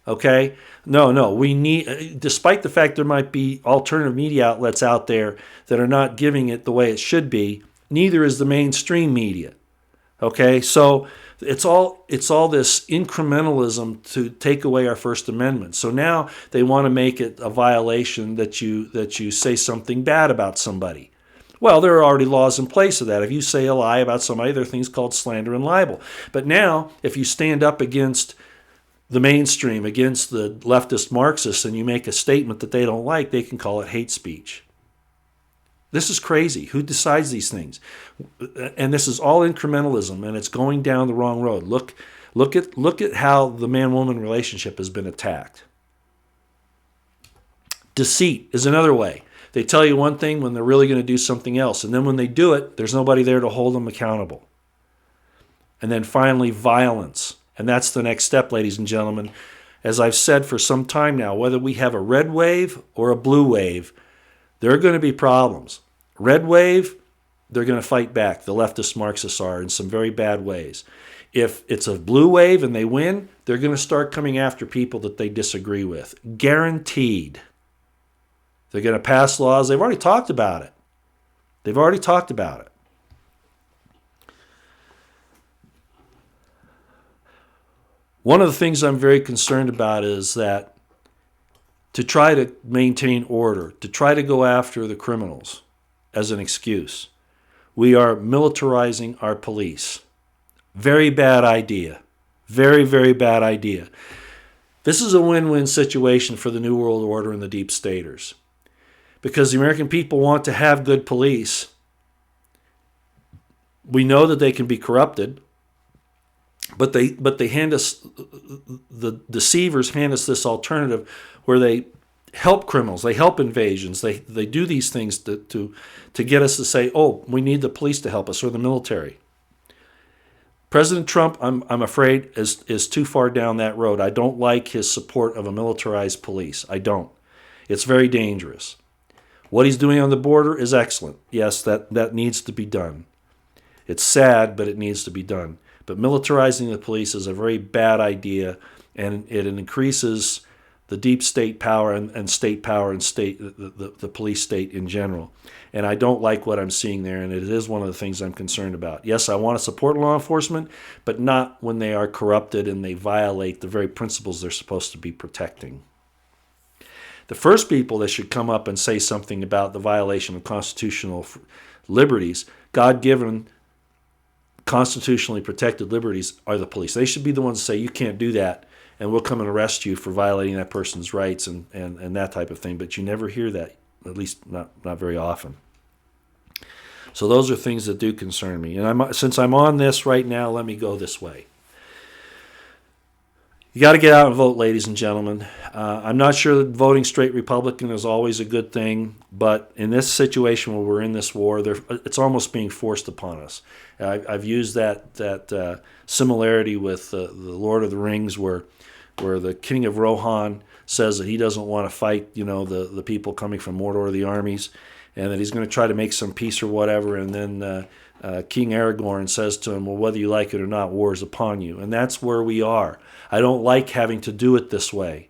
Okay? No, we need, despite the fact there might be alternative media outlets out there that are not giving it the way it should be, neither is the mainstream media. Okay? So it's all this incrementalism to take away our First Amendment. So now they want to make it a violation that you say something bad about somebody. Well, there are already laws in place of that. If you say a lie about somebody, there are things called slander and libel. But now, if you stand up against the mainstream, against the leftist Marxists, and you make a statement that they don't like, they can call it hate speech. This is crazy. Who decides these things? And this is all incrementalism, and it's going down the wrong road. Look at how the man-woman relationship has been attacked. Deceit is another way. They tell you one thing when they're really going to do something else, and then when they do it, there's nobody there to hold them accountable. And then finally, violence. And that's the next step, ladies and gentlemen. As I've said for some time now, whether we have a red wave or a blue wave, there are going to be problems. Red wave, they're going to fight back. The leftist Marxists are in some very bad ways. If it's a blue wave and they win, they're going to start coming after people that they disagree with. Guaranteed. They're going to pass laws. They've already talked about it. One of the things I'm very concerned about is that to try to maintain order, to try to go after the criminals as an excuse, we are militarizing our police. Very bad idea. Very, very bad idea. This is a win-win situation for the New World Order and the deep staters. Because the American people want to have good police. We know that they can be corrupted. But they hand us, the deceivers hand us this alternative where they help criminals, they help invasions, they do these things to get us to say, oh, we need the police to help us or the military. President Trump, I'm afraid, is too far down that road. I don't like his support of a militarized police. I don't. It's very dangerous. What he's doing on the border is excellent. Yes, that needs to be done. It's sad, but it needs to be done. But militarizing the police is a very bad idea, and it increases the deep state power and state power and the police state in general. And I don't like what I'm seeing there, and it is one of the things I'm concerned about. Yes, I want to support law enforcement, but not when they are corrupted and they violate the very principles they're supposed to be protecting. The first people that should come up and say something about the violation of constitutional liberties, God-given, constitutionally protected liberties, are the police. They should be the ones to say, you can't do that, and we'll come and arrest you for violating that person's rights and that type of thing. But you never hear that, at least not very often. So those are things that do concern me. And since I'm on this right now, let me go this way. You got to get out and vote, ladies and gentlemen. I'm not sure that voting straight Republican is always a good thing, but in this situation where we're in this war, it's almost being forced upon us. I've used that similarity with the Lord of the Rings, where the King of Rohan says that he doesn't want to fight, the people coming from Mordor, the armies, and that he's going to try to make some peace or whatever, and then King Aragorn says to him, well, whether you like it or not, war is upon you. And that's where we are. I don't like having to do it this way,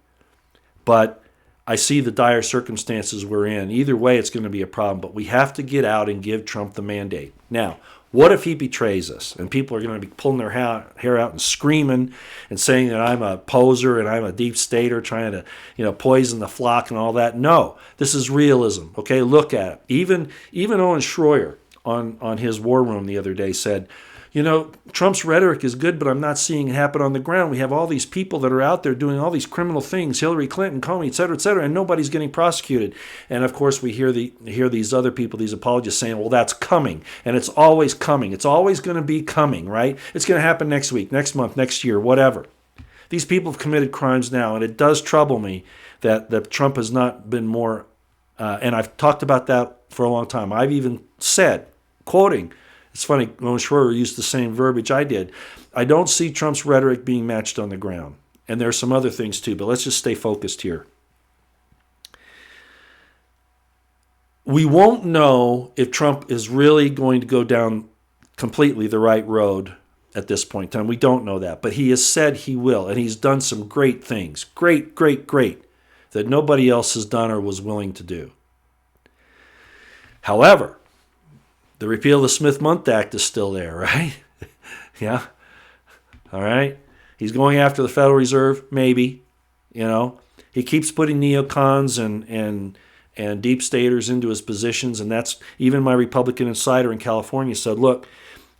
but I see the dire circumstances we're in. Either way, it's going to be a problem, but we have to get out and give Trump the mandate. Now, what if he betrays us? And people are going to be pulling their hair out and screaming and saying that I'm a poser and I'm a deep stater trying to, poison the flock and all that. No, this is realism. Okay, look at it. Even Owen Schroyer on his War Room the other day said, Trump's rhetoric is good, but I'm not seeing it happen on the ground. We have all these people that are out there doing all these criminal things, Hillary Clinton, Comey, et cetera, and nobody's getting prosecuted. And of course, we hear these other people, these apologists saying, well, that's coming. And it's always coming. It's always going to be coming, right? It's going to happen next week, next month, next year, whatever. These people have committed crimes now, and it does trouble me that Trump has not been more, and I've talked about that for a long time. I've even said, quoting, it's funny, Rowan Schroer used the same verbiage I did. I don't see Trump's rhetoric being matched on the ground. And there are some other things too, but let's just stay focused here. We won't know if Trump is really going to go down completely the right road at this point in time. We don't know that, but he has said he will, and he's done some great things. Great, that nobody else has done or was willing to do. However, the repeal of the Smith-Mundt Act is still there, right? Yeah. All right. He's going after the Federal Reserve, maybe. He keeps putting neocons and deep staters into his positions, and that's even my Republican insider in California said, look,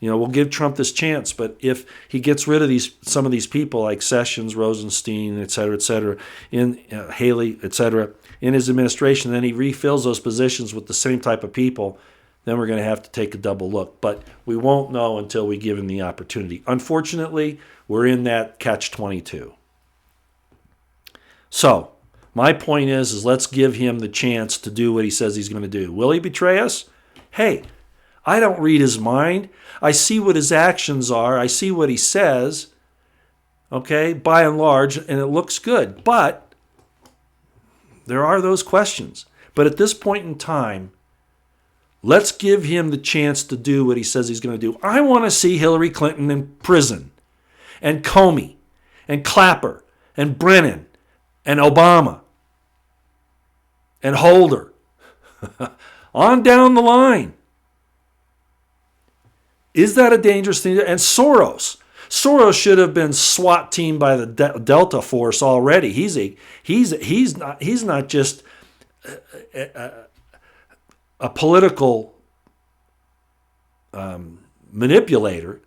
we'll give Trump this chance, but if he gets rid of some of these people like Sessions, Rosenstein, et cetera, in Haley, et cetera, in his administration, then he refills those positions with the same type of people, then we're going to have to take a double look. But we won't know until we give him the opportunity. Unfortunately, we're in that catch-22. So, my point is let's give him the chance to do what he says he's going to do. Will he betray us? Hey, I don't read his mind. I see what his actions are. I see what he says, okay, by and large, and it looks good. But there are those questions. But at this point in time, let's give him the chance to do what he says he's going to do. I want to see Hillary Clinton in prison, and Comey, and Clapper, and Brennan, and Obama, and Holder, on down the line. Is that a dangerous thing? And Soros. Soros should have been SWAT teamed by the Delta Force already. He's not just a political manipulator.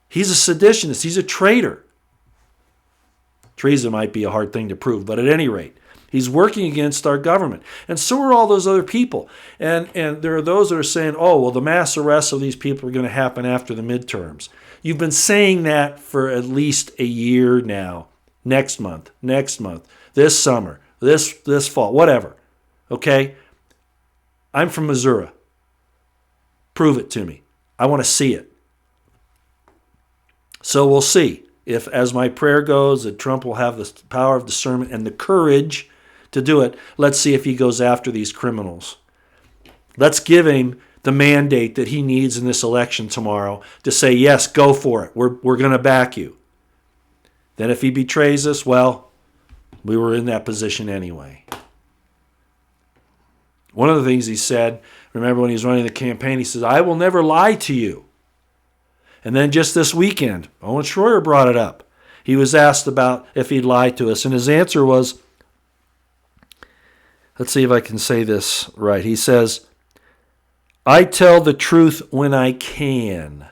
He's a seditionist. He's a traitor. Treason might be a hard thing to prove, but at any rate, he's working against our government. And so are all those other people. And there are those that are saying, oh, well, the mass arrests of these people are going to happen after the midterms. You've been saying that for at least a year now. Next month, this summer, this fall, whatever. Okay? I'm from Missouri. Prove it to me. I want to see it. So we'll see if, as my prayer goes, that Trump will have the power of discernment and the courage to do it. Let's see if he goes after these criminals. Let's give him the mandate that he needs in this election tomorrow to say, yes, go for it. We're going to back you. Then if he betrays us, well, we were in that position anyway. One of the things he said, remember when he was running the campaign, he says, I will never lie to you. And then just this weekend, Owen Schroyer brought it up. He was asked about if he'd lied to us, and his answer was, let's see if I can say this right. He says, I tell the truth when I can.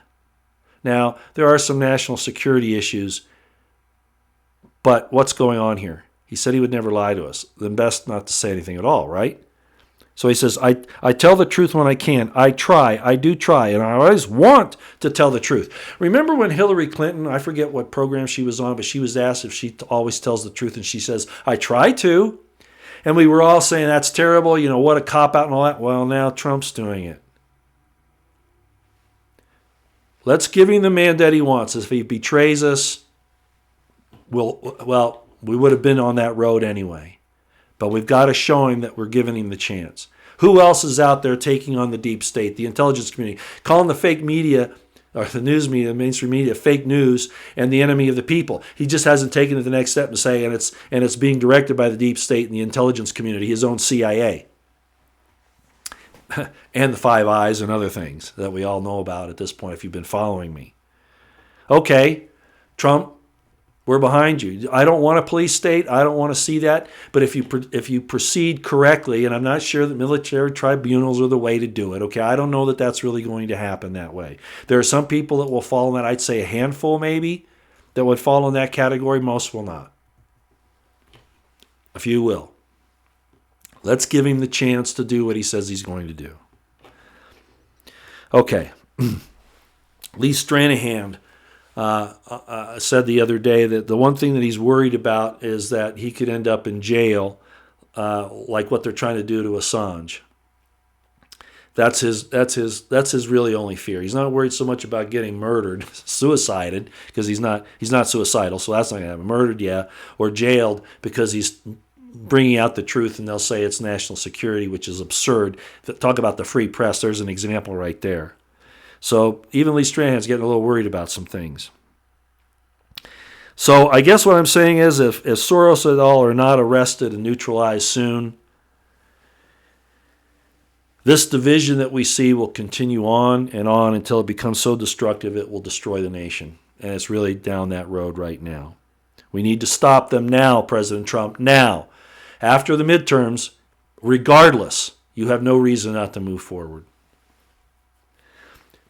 Now, there are some national security issues, but what's going on here? He said he would never lie to us. Then best not to say anything at all, right? So he says, I tell the truth when I can. I do try, and I always want to tell the truth. Remember when Hillary Clinton, I forget what program she was on, but she was asked if she always tells the truth, and she says, I try to. And we were all saying, that's terrible, what a cop-out and all that. Well, now Trump's doing it. Let's give him the mandate he wants. If he betrays us, we would have been on that road anyway. But we've got to show him that we're giving him the chance. Who else is out there taking on the deep state, the intelligence community, calling the fake media, or the news media, the mainstream media, fake news and the enemy of the people? He just hasn't taken it the next step and say, and it's being directed by the deep state and the intelligence community, his own CIA. And the Five Eyes and other things that we all know about at this point if you've been following me. Okay, Trump, We're behind you. I don't want a police state. I don't want to see that. But if you proceed correctly, and I'm not sure that military tribunals are the way to do it, okay? I don't know that that's really going to happen that way. There are some people that will fall in that. I'd say a handful maybe that would fall in that category. Most will not. A few will. Let's give him the chance to do what he says he's going to do. Okay. Lee Stranahan said the other day that the one thing that he's worried about is that he could end up in jail, like what they're trying to do to Assange. That's his really only fear. He's not worried so much about getting murdered, suicided, because he's not suicidal, so that's not going to happen. Murdered, yeah, or jailed because he's bringing out the truth, and they'll say it's national security, which is absurd. Talk about the free press. There's an example right there. So even Lee Stranahan's getting a little worried about some things. So I guess what I'm saying is if Soros et al. Are not arrested and neutralized soon, this division that we see will continue on and on until it becomes so destructive it will destroy the nation. And it's really down that road right now. We need to stop them now, President Trump, now. After the midterms, regardless, you have no reason not to move forward.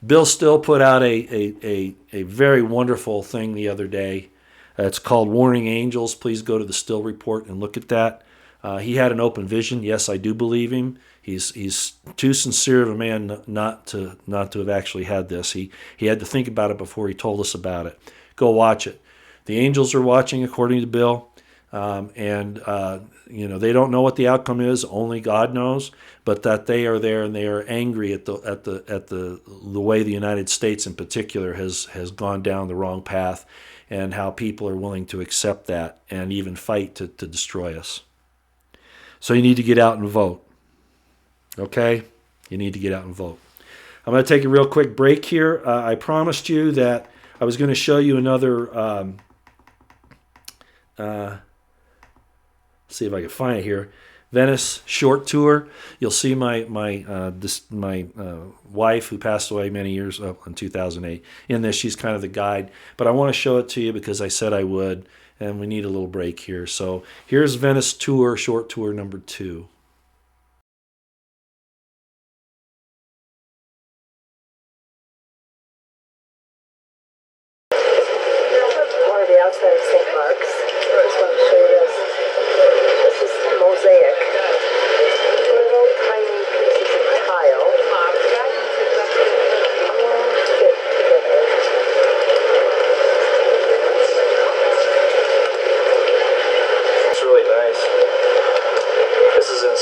Bill Still put out a very wonderful thing the other day. It's called Warning Angels. Please go to the Still Report and look at that. He had an open vision. Yes, I do believe him. He's too sincere of a man not to have actually had this. He had to think about it before he told us about it. Go watch it. The angels are watching, according to Bill. They don't know what the outcome is. Only God knows, but that they are there and they are angry at the way the United States in particular has gone down the wrong path, and how people are willing to accept that and even fight to destroy us. So you need to get out and vote. Okay, you need to get out and vote. I'm going to take a real quick break here. I promised you that I was going to show you another. See if I can find it here. Venice short tour. You'll see my wife, who passed away many years in 2008. In this, she's kind of the guide. But I want to show it to you because I said I would, and we need a little break here. So here's Venice tour, short tour number 2. One of the outside of St. Mark's. I just want to show you this. This is mosaic. Little tiny pieces of tile. Fit together. It's really nice. This is in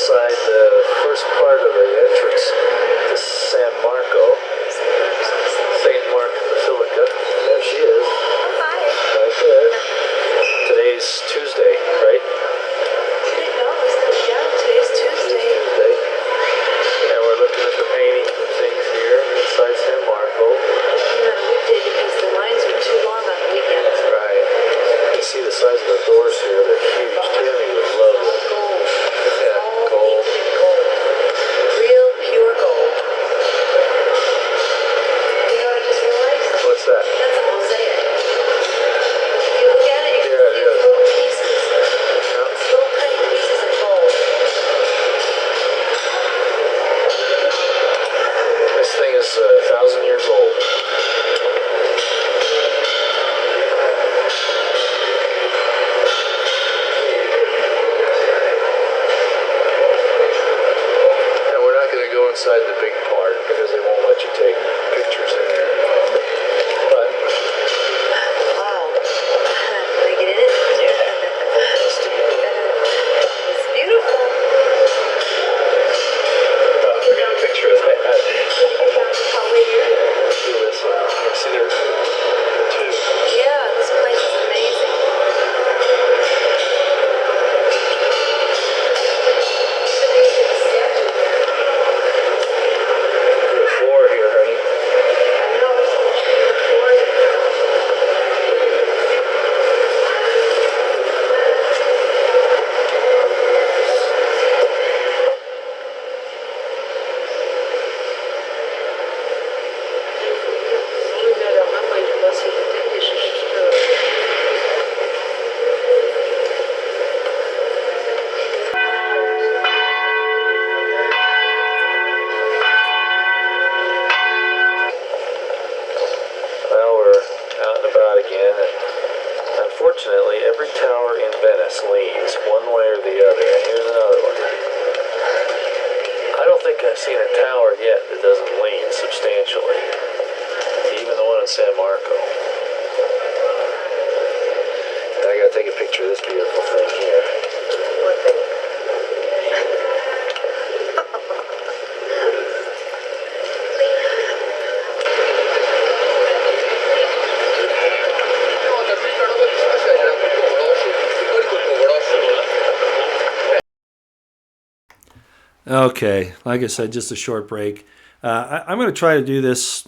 Okay, like I said, just a short break. I'm going to try to do this,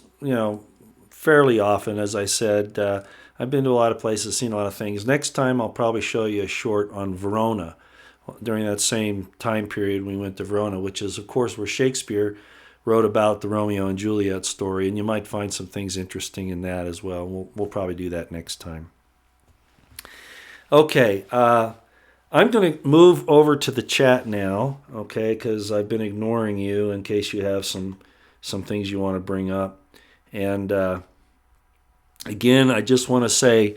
fairly often. As I said, I've been to a lot of places, seen a lot of things. Next time, I'll probably show you a short on Verona during that same time period we went to Verona, which is, of course, where Shakespeare wrote about the Romeo and Juliet story, and you might find some things interesting in that as well. We'll probably do that next time. Okay, I'm going to move over to the chat now, okay, because I've been ignoring you in case you have some things you want to bring up. And again, I just want to say,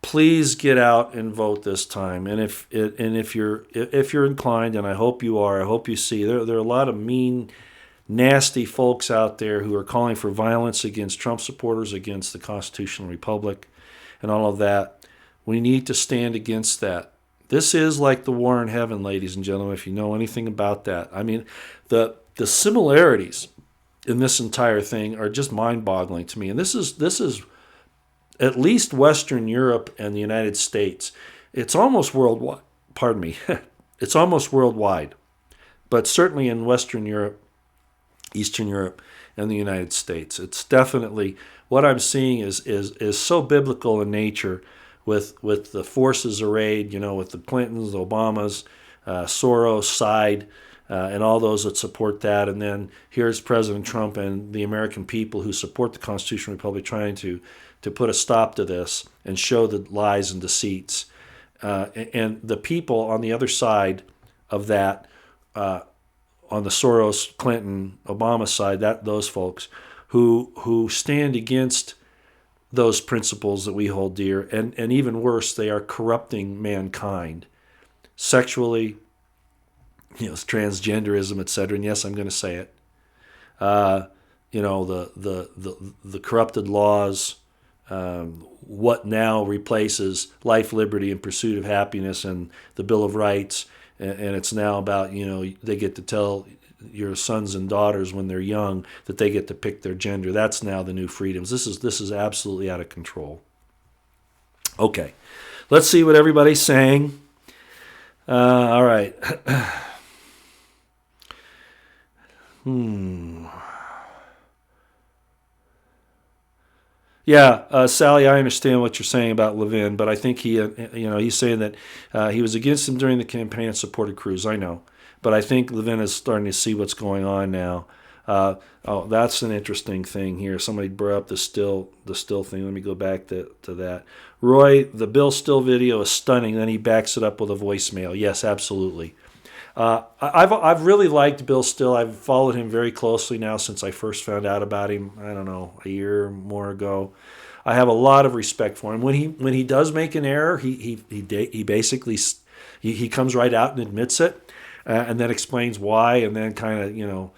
please get out and vote this time. And if you're inclined, and I hope you are, I hope you see there are a lot of mean, nasty folks out there who are calling for violence against Trump supporters, against the constitutional republic, and all of that. We need to stand against that. This is like the war in heaven, ladies and gentlemen, if you know anything about that. I mean, the similarities in this entire thing are just mind-boggling to me. And this is at least Western Europe and the United States. It's almost worldwide. Pardon me. It's almost worldwide. But certainly in Western Europe, Eastern Europe, and the United States. It's definitely, what I'm seeing is so biblical in nature, with the forces arrayed, with the Clintons, the Obamas, Soros side, and all those that support that. And then here's President Trump and the American people who support the Constitutional Republic trying to put a stop to this and show the lies and deceits. And the people on the other side of that, on the Soros, Clinton, Obama side, those folks who stand against those principles that we hold dear, and even worse, they are corrupting mankind sexually, transgenderism, etc. And yes, I'm going to say it. The corrupted laws, what now replaces life, liberty, and pursuit of happiness, and the Bill of Rights, and it's now about they get to tell your sons and daughters when they're young that they get to pick their gender. That's now the new freedoms. This is absolutely out of control. Okay, let's see what everybody's saying. All right. Yeah, Sally, I understand what you're saying about Levin, but I think he's saying that he was against him during the campaign and supported Cruz. I know. But I think Levin is starting to see what's going on now. That's an interesting thing here. Somebody brought up the still thing. Let me go back to that. Roy, the Bill Still video is stunning. Then he backs it up with a voicemail. Yes, absolutely. I've really liked Bill Still. I've followed him very closely now since I first found out about him. I don't know, a year or more ago. I have a lot of respect for him. When he does make an error, he basically he comes right out and admits it. And then explains why, and then kind of,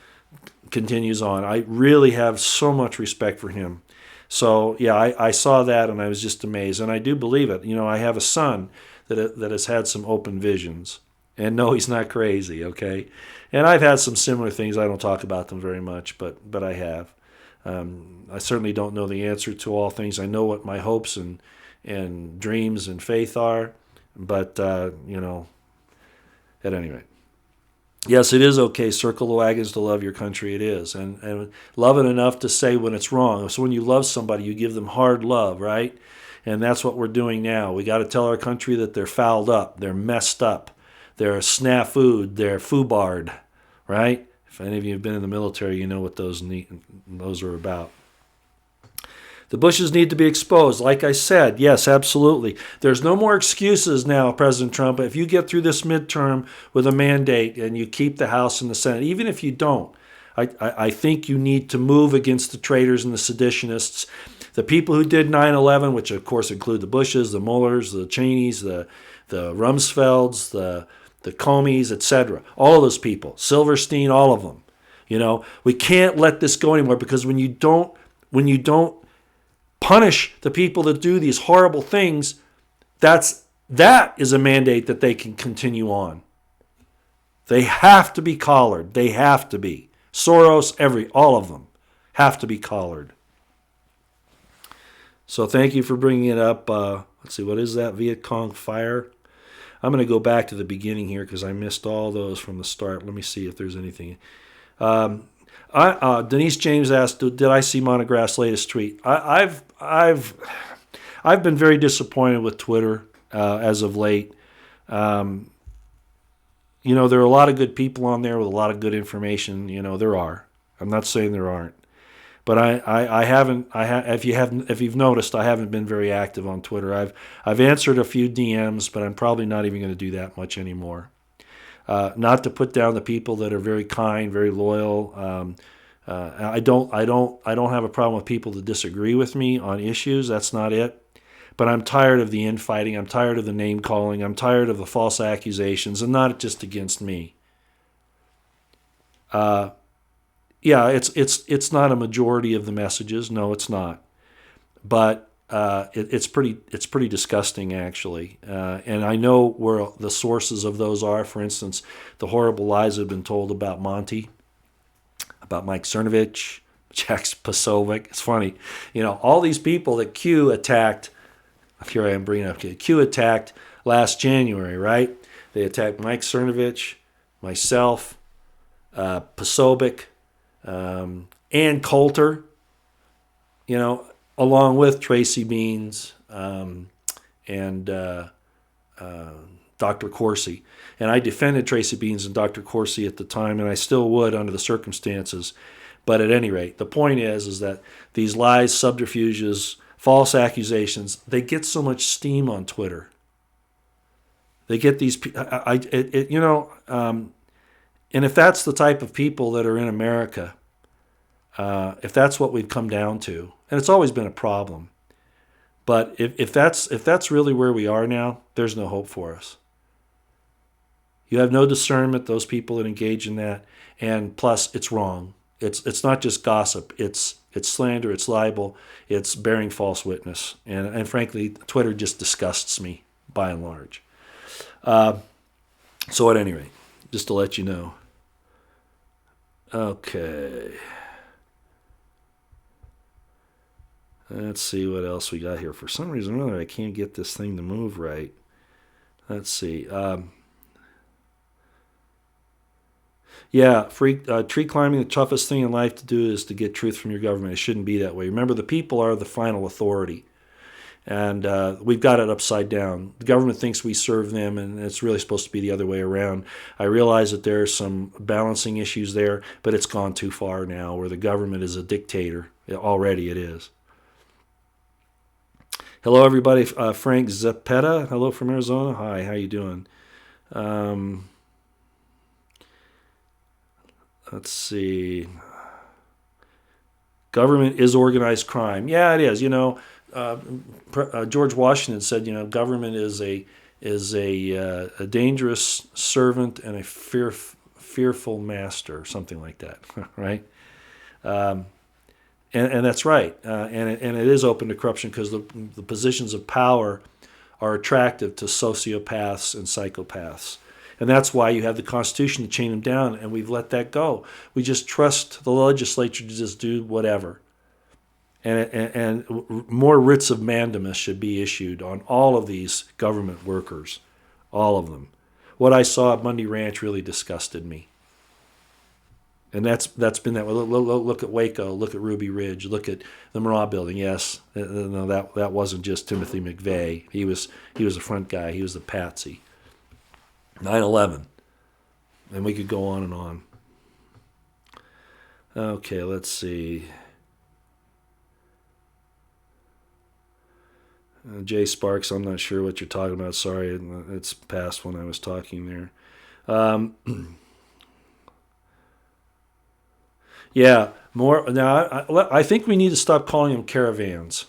continues on. I really have so much respect for him. So, yeah, I saw that, and I was just amazed. And I do believe it. I have a son that has had some open visions. And no, he's not crazy, okay? And I've had some similar things. I don't talk about them very much, but I have. I certainly don't know the answer to all things. I know what my hopes and dreams and faith are, but, at any rate. Yes, it is okay. Circle the wagons to love your country. It is. And love it enough to say when it's wrong. So when you love somebody, you give them hard love, right? And that's what we're doing now. We got to tell our country that they're fouled up, they're messed up, they're snafu'd, they're foobarred, right? If any of you have been in the military, you know what those are about. The Bushes need to be exposed. Like I said, yes, absolutely. There's no more excuses now, President Trump. If you get through this midterm with a mandate and you keep the House and the Senate, even if you don't, I think you need to move against the traitors and the seditionists. The people who did 9/11, which of course include the Bushes, the Muellers, the Cheneys, the Rumsfelds, the Comeys, etc. All of those people, Silverstein, all of them. We can't let this go anymore, because when you don't punish the people that do these horrible things, that is a mandate that they can continue on. They have to be collared. They have to be. Soros, all of them have to be collared. So thank you for bringing it up. Let's see, what is that? Viet Cong fire? I'm going to go back to the beginning here because I missed all those from the start. Let me see if there's anything. Denise James asked, "Did I see Monograph's latest tweet?" I've been very disappointed with Twitter as of late. There are a lot of good people on there with a lot of good information. There are. I'm not saying there aren't, but I haven't. If you've noticed, I haven't been very active on Twitter. I've answered a few DMs, but I'm probably not even going to do that much anymore. Not to put down the people that are very kind, very loyal. I don't have a problem with people that disagree with me on issues. That's not it. But I'm tired of the infighting. I'm tired of the name calling. I'm tired of the false accusations, and not just against me. It's not a majority of the messages. No, it's not. But it's pretty disgusting, actually. And I know where the sources of those are. For instance, the horrible lies that have been told about Monty, about Mike Cernovich, Jack Posobiec. It's funny, all these people that Q attacked. Here I am bringing up Q attacked last January, right? They attacked Mike Cernovich, myself, Posobiec, and Coulter, along with Tracy Beans and Dr. Corsi. And I defended Tracy Beans and Dr. Corsi at the time, and I still would under the circumstances. But at any rate, the point is that these lies, subterfuges, false accusations, they get so much steam on Twitter. They get these, and if that's the type of people that are in America, if that's what we've come down to, and it's always been a problem, but if that's really where we are now, there's no hope for us. You have no discernment, those people that engage in that, and plus it's wrong. It's not just gossip. It's slander. It's libel. It's bearing false witness. And frankly, Twitter just disgusts me by and large. So at any rate, just to let you know. Okay. Let's see what else we got here. For some reason or other, I can't get this thing to move right. Let's see. Tree climbing, the toughest thing in life to do is to get truth from your government. It shouldn't be that way. Remember, the people are the final authority. And we've got it upside down. The government thinks we serve them, and it's really supposed to be the other way around. I realize that there are some balancing issues there, but it's gone too far now where the government is a dictator. Already it is. Hello, everybody. Frank Zeppetta. Hello from Arizona. Hi, how you doing? Let's see. Government is organized crime. Yeah, it is. George Washington said, government is a dangerous servant and a fearful master, or something like that, right? And that's right. And it is open to corruption because the positions of power are attractive to sociopaths and psychopaths. And that's why you have the Constitution to chain them down, and we've let that go. We just trust the legislature to just do whatever. And more writs of mandamus should be issued on all of these government workers, all of them. What I saw at Mundy Ranch really disgusted me. And that's been that way. Look at Waco, look at Ruby Ridge, look at the Murrah Building. Yes, no, that wasn't just Timothy McVeigh. He was a front guy. He was the patsy. 9/11, and we could go on and on. Okay, let's see. Jay Sparks, I'm not sure what you're talking about. Sorry, it's past when I was talking there. Yeah, more now. I think we need to stop calling them caravans.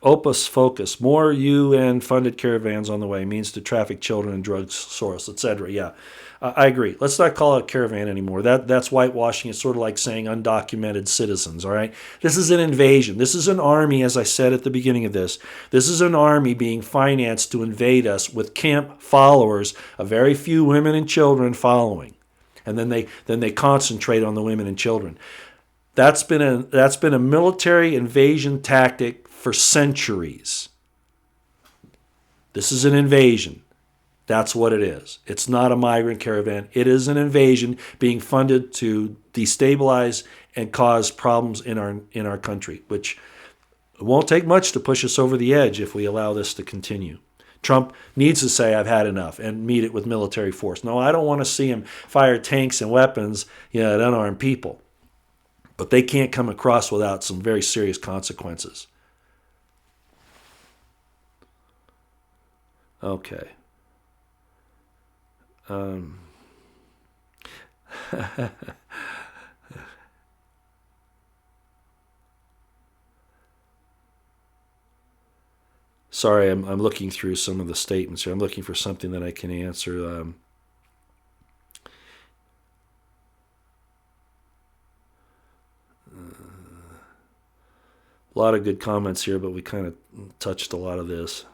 Opus Focus, more UN-funded caravans on the way, means to traffic children and drug source, etc. Yeah, I agree. Let's not call it a caravan anymore. That's whitewashing. It's sort of like saying undocumented citizens, all right? This is an invasion. This is an army, as I said at the beginning of this. This is an army being financed to invade us with camp followers, a very few women and children following. And then they concentrate on the women and children. That's been a military invasion tactic for centuries. This is an invasion. That's what it is. It's not a migrant caravan. It is an invasion being funded to destabilize and cause problems in our country, which it won't take much to push us over the edge if we allow this to continue. Trump needs to say, I've had enough, and meet it with military force. No, I don't want to see him fire tanks and weapons at unarmed people. But they can't come across without some very serious consequences. Okay. Sorry, I'm looking through some of the statements here. I'm looking for something that I can answer. A lot of good comments here, but we kind of touched a lot of this.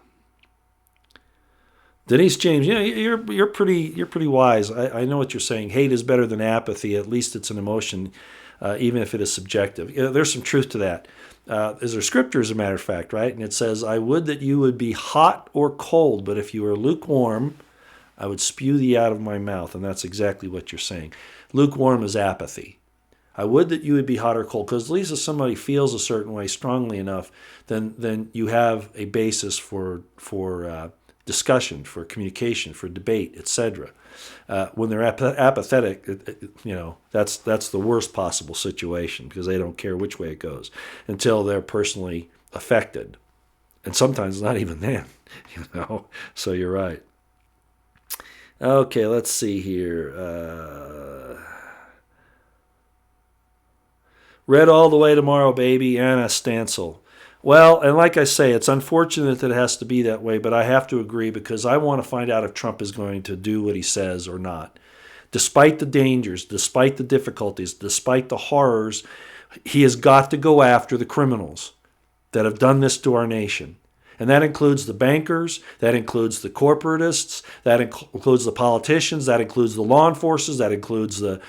Denise James, you're pretty wise. I know what you're saying. Hate is better than apathy. At least it's an emotion, even if it is subjective. There's some truth to that. There's a scripture, as a matter of fact, right? And it says, I would that you would be hot or cold, but if you were lukewarm, I would spew thee out of my mouth. And that's exactly what you're saying. Lukewarm is apathy. I would that you would be hot or cold, because at least if somebody feels a certain way strongly enough, then you have a basis for discussion, for communication, for debate, etc. When they're apathetic, that's the worst possible situation, because they don't care which way it goes until they're personally affected, and sometimes not even then. So you're right. Okay, let's see here. Read all the way tomorrow, baby. Anna Stansel. Well, and like I say, it's unfortunate that it has to be that way, but I have to agree, because I want to find out if Trump is going to do what he says or not. Despite the dangers, despite the difficulties, despite the horrors, he has got to go after the criminals that have done this to our nation. And that includes the bankers, that includes the corporatists, that includes the politicians, that includes the law enforcers, that includes the,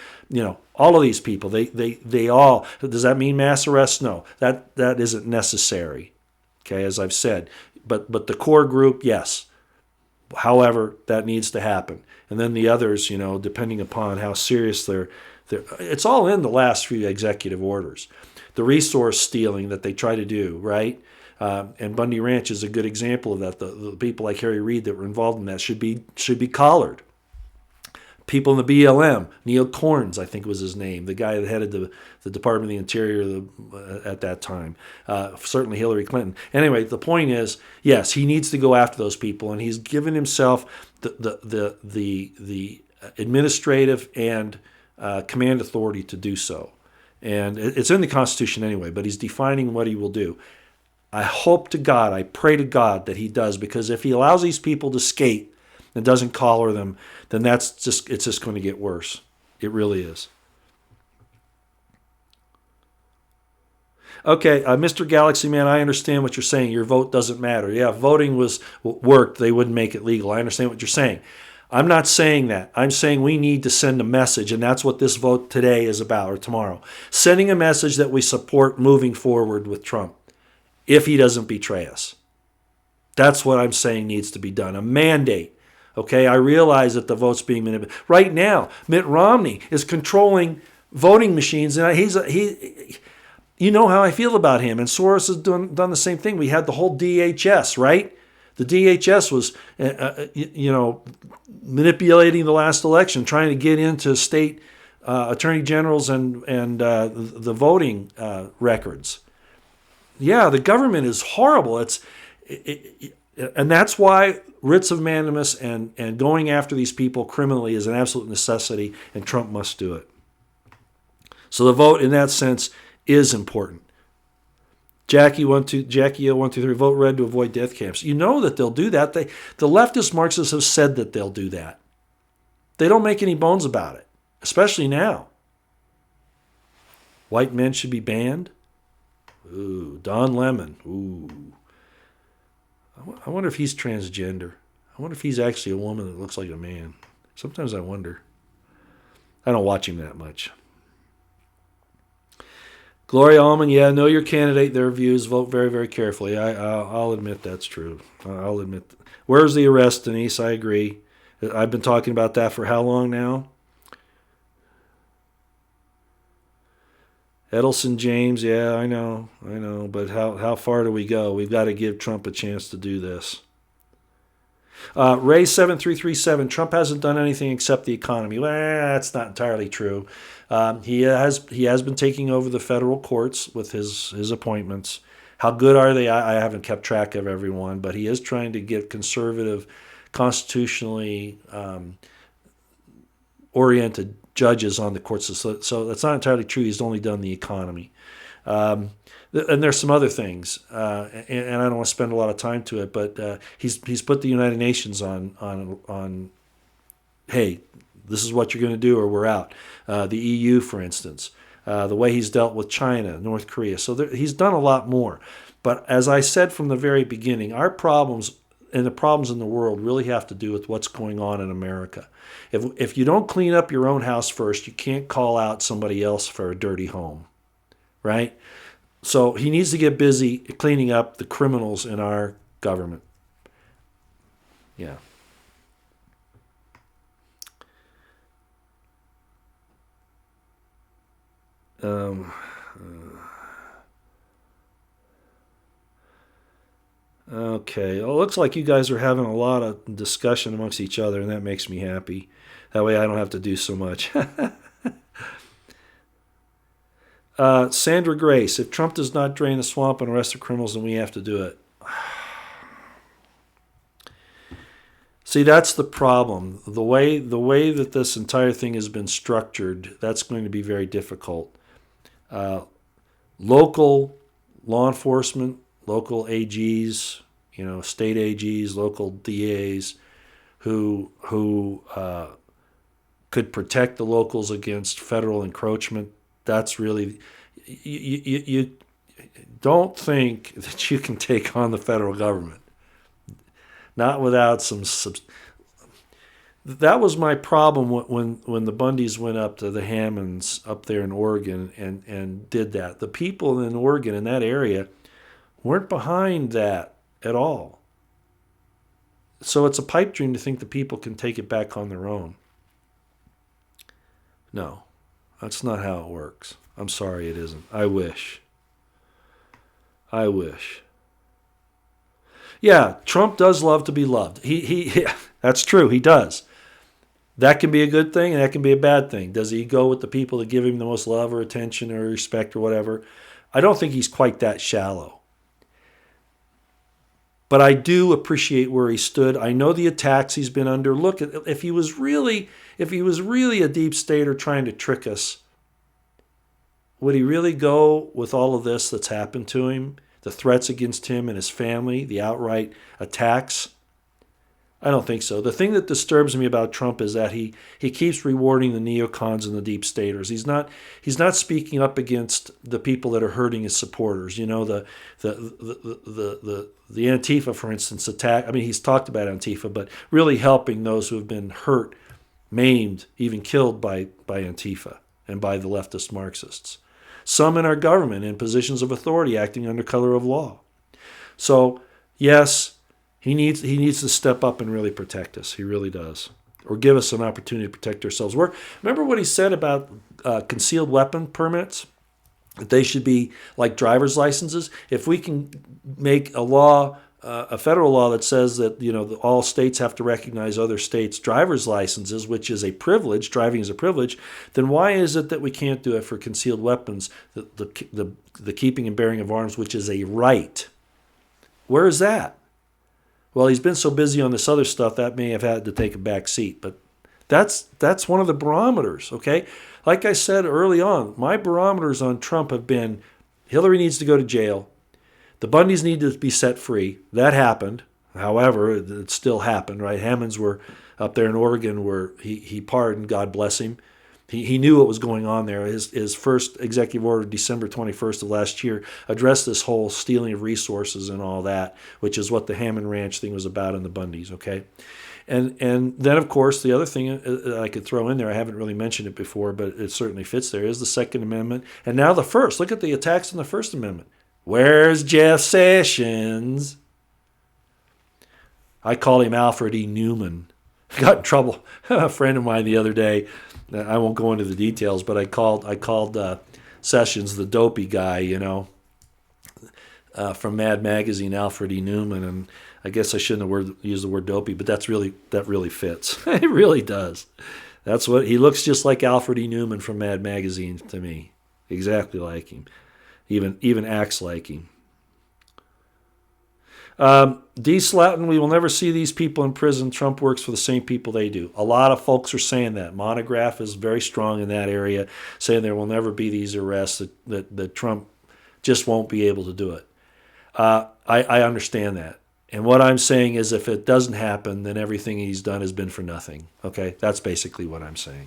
all of these people. They all, does that mean mass arrests? No, that isn't necessary. Okay, as I've said. But the core group, yes. However, that needs to happen. And then the others, depending upon how serious they're, it's all in the last few executive orders. The resource stealing that they try to do, right? And Bundy Ranch is a good example of that. The people like Harry Reid that were involved in that should be collared. People in the BLM, Neil Corns, I think was his name, the guy that headed the Department of the Interior at that time. Certainly Hillary Clinton. Anyway, the point is, yes, he needs to go after those people, and he's given himself the administrative and command authority to do so. And it's in the Constitution anyway, but he's defining what he will do. I hope to God, I pray to God that he does, because if he allows these people to skate and doesn't collar them, then it's just going to get worse. It really is. Okay, Mr. Galaxy Man, I understand what you're saying. Your vote doesn't matter. Yeah, if voting worked, they wouldn't make it legal. I understand what you're saying. I'm not saying that. I'm saying we need to send a message, and that's what this vote today is about, or tomorrow. Sending a message that we support moving forward with Trump, if he doesn't betray us. That's what I'm saying needs to be done. A mandate. Okay, I realize that the vote's being manipulated. Right now, Mitt Romney is controlling voting machines, and you know how I feel about him. And Soros has done the same thing. We had the whole DHS, right? The DHS was, manipulating the last election, trying to get into state attorney generals and the voting records. Yeah, the government is horrible. And that's why writs of mandamus and going after these people criminally is an absolute necessity, and Trump must do it. So the vote, in that sense, is important. Jackie 123, vote red to avoid death camps. You know that they'll do that. The leftist Marxists have said that they'll do that. They don't make any bones about it, especially now. White men should be banned. Ooh, Don Lemon. Ooh. I wonder if he's transgender. I wonder if he's actually a woman that looks like a man. Sometimes I wonder. I don't watch him that much. Gloria Allman, yeah, know your candidate, their views, vote very, very carefully. I'll admit that's true. I'll admit. Where's the arrest, Denise? I agree. I've been talking about that for how long now? Edelson James, yeah, I know. But how far do we go? We've got to give Trump a chance to do this. Ray7337, Trump hasn't done anything except the economy. Well, that's not entirely true. He has been taking over the federal courts with his appointments. How good are they? I haven't kept track of everyone, but he is trying to get conservative, constitutionally oriented judges on the courts. So that's not entirely true. He's only done the economy. And there's some other things, and I don't want to spend a lot of time to it, but he's put the United Nations on hey, this is what you're going to do or we're out. The EU, for instance, the way he's dealt with China, North Korea. So he's done a lot more. But as I said from the very beginning, our problems and the problems in the world really have to do with what's going on in America. If you don't clean up your own house first, you can't call out somebody else for a dirty home, right? So he needs to get busy cleaning up the criminals in our government. Yeah. Okay. Well, it looks like you guys are having a lot of discussion amongst each other, and that makes me happy. That way I don't have to do so much. Sandra Grace, if Trump does not drain the swamp and arrest the criminals, then we have to do it. See, that's the problem. The way that this entire thing has been structured, that's going to be very difficult. Local law enforcement, local AGs, state AGs, local DAs, who could protect the locals against federal encroachment. That's really, you don't think that you can take on the federal government. Not without some. That was my problem when the Bundys went up to the Hammonds up there in Oregon and did that. The people in Oregon, in that area, weren't behind that at all. So it's a pipe dream to think the people can take it back on their own. No, that's not how it works. I'm sorry it isn't. I wish. Yeah, Trump does love to be loved. He that's true, he does. That can be a good thing and that can be a bad thing. Does he go with the people that give him the most love or attention or respect or whatever? I don't think he's quite that shallow. But I do appreciate where he stood. I know the attacks he's been under. Look, if he was really a deep stater trying to trick us, would he really go with all of this that's happened to him? The threats against him and his family, the outright attacks? I don't think so. The thing that disturbs me about Trump is that he keeps rewarding the neocons and the deep staters. He's not speaking up against the people that are hurting his supporters. The Antifa, for instance, attack. I mean, he's talked about Antifa, but really helping those who have been hurt, maimed, even killed by Antifa and by the leftist Marxists. Some in our government in positions of authority acting under color of law. So, yes, he needs to step up and really protect us. He really does. Or give us an opportunity to protect ourselves. Remember what he said about concealed weapon permits? That they should be like driver's licenses? If we can make a law, a federal law that says that all states have to recognize other states' driver's licenses, which is a privilege, driving is a privilege, then why is it that we can't do it for concealed weapons, the keeping and bearing of arms, which is a right? Where is that? Well, he's been so busy on this other stuff that may have had to take a back seat, but that's one of the barometers, okay? Like I said early on, my barometers on Trump have been Hillary needs to go to jail. The Bundys need to be set free. That happened. However, it still happened, right? Hammonds were up there in Oregon where he pardoned, God bless him. He knew what was going on there. His first executive order, December 21st of last year, addressed this whole stealing of resources and all that, which is what the Hammond Ranch thing was about in the Bundys, okay? And then, of course, the other thing I could throw in there, I haven't really mentioned it before, but it certainly fits there, is the Second Amendment. And now the First. Look at the attacks on the First Amendment. Where's Jeff Sessions? I call him Alfred E. Newman. I got in trouble. A friend of mine the other day, I won't go into the details, but I called Sessions the dopey guy, from Mad Magazine, Alfred E. Newman, and I guess I shouldn't have used the word dopey, but that really fits. It really does. That's what he looks, just like Alfred E. Newman from Mad Magazine to me, exactly like him, even acts like him. D. Slatton, we will never see these people in prison. Trump works for the same people they do. A lot of folks are saying that. Monograph is very strong in that area, saying there will never be these arrests, that Trump just won't be able to do it. I understand that. And what I'm saying is, if it doesn't happen, then everything he's done has been for nothing. Okay? That's basically what I'm saying.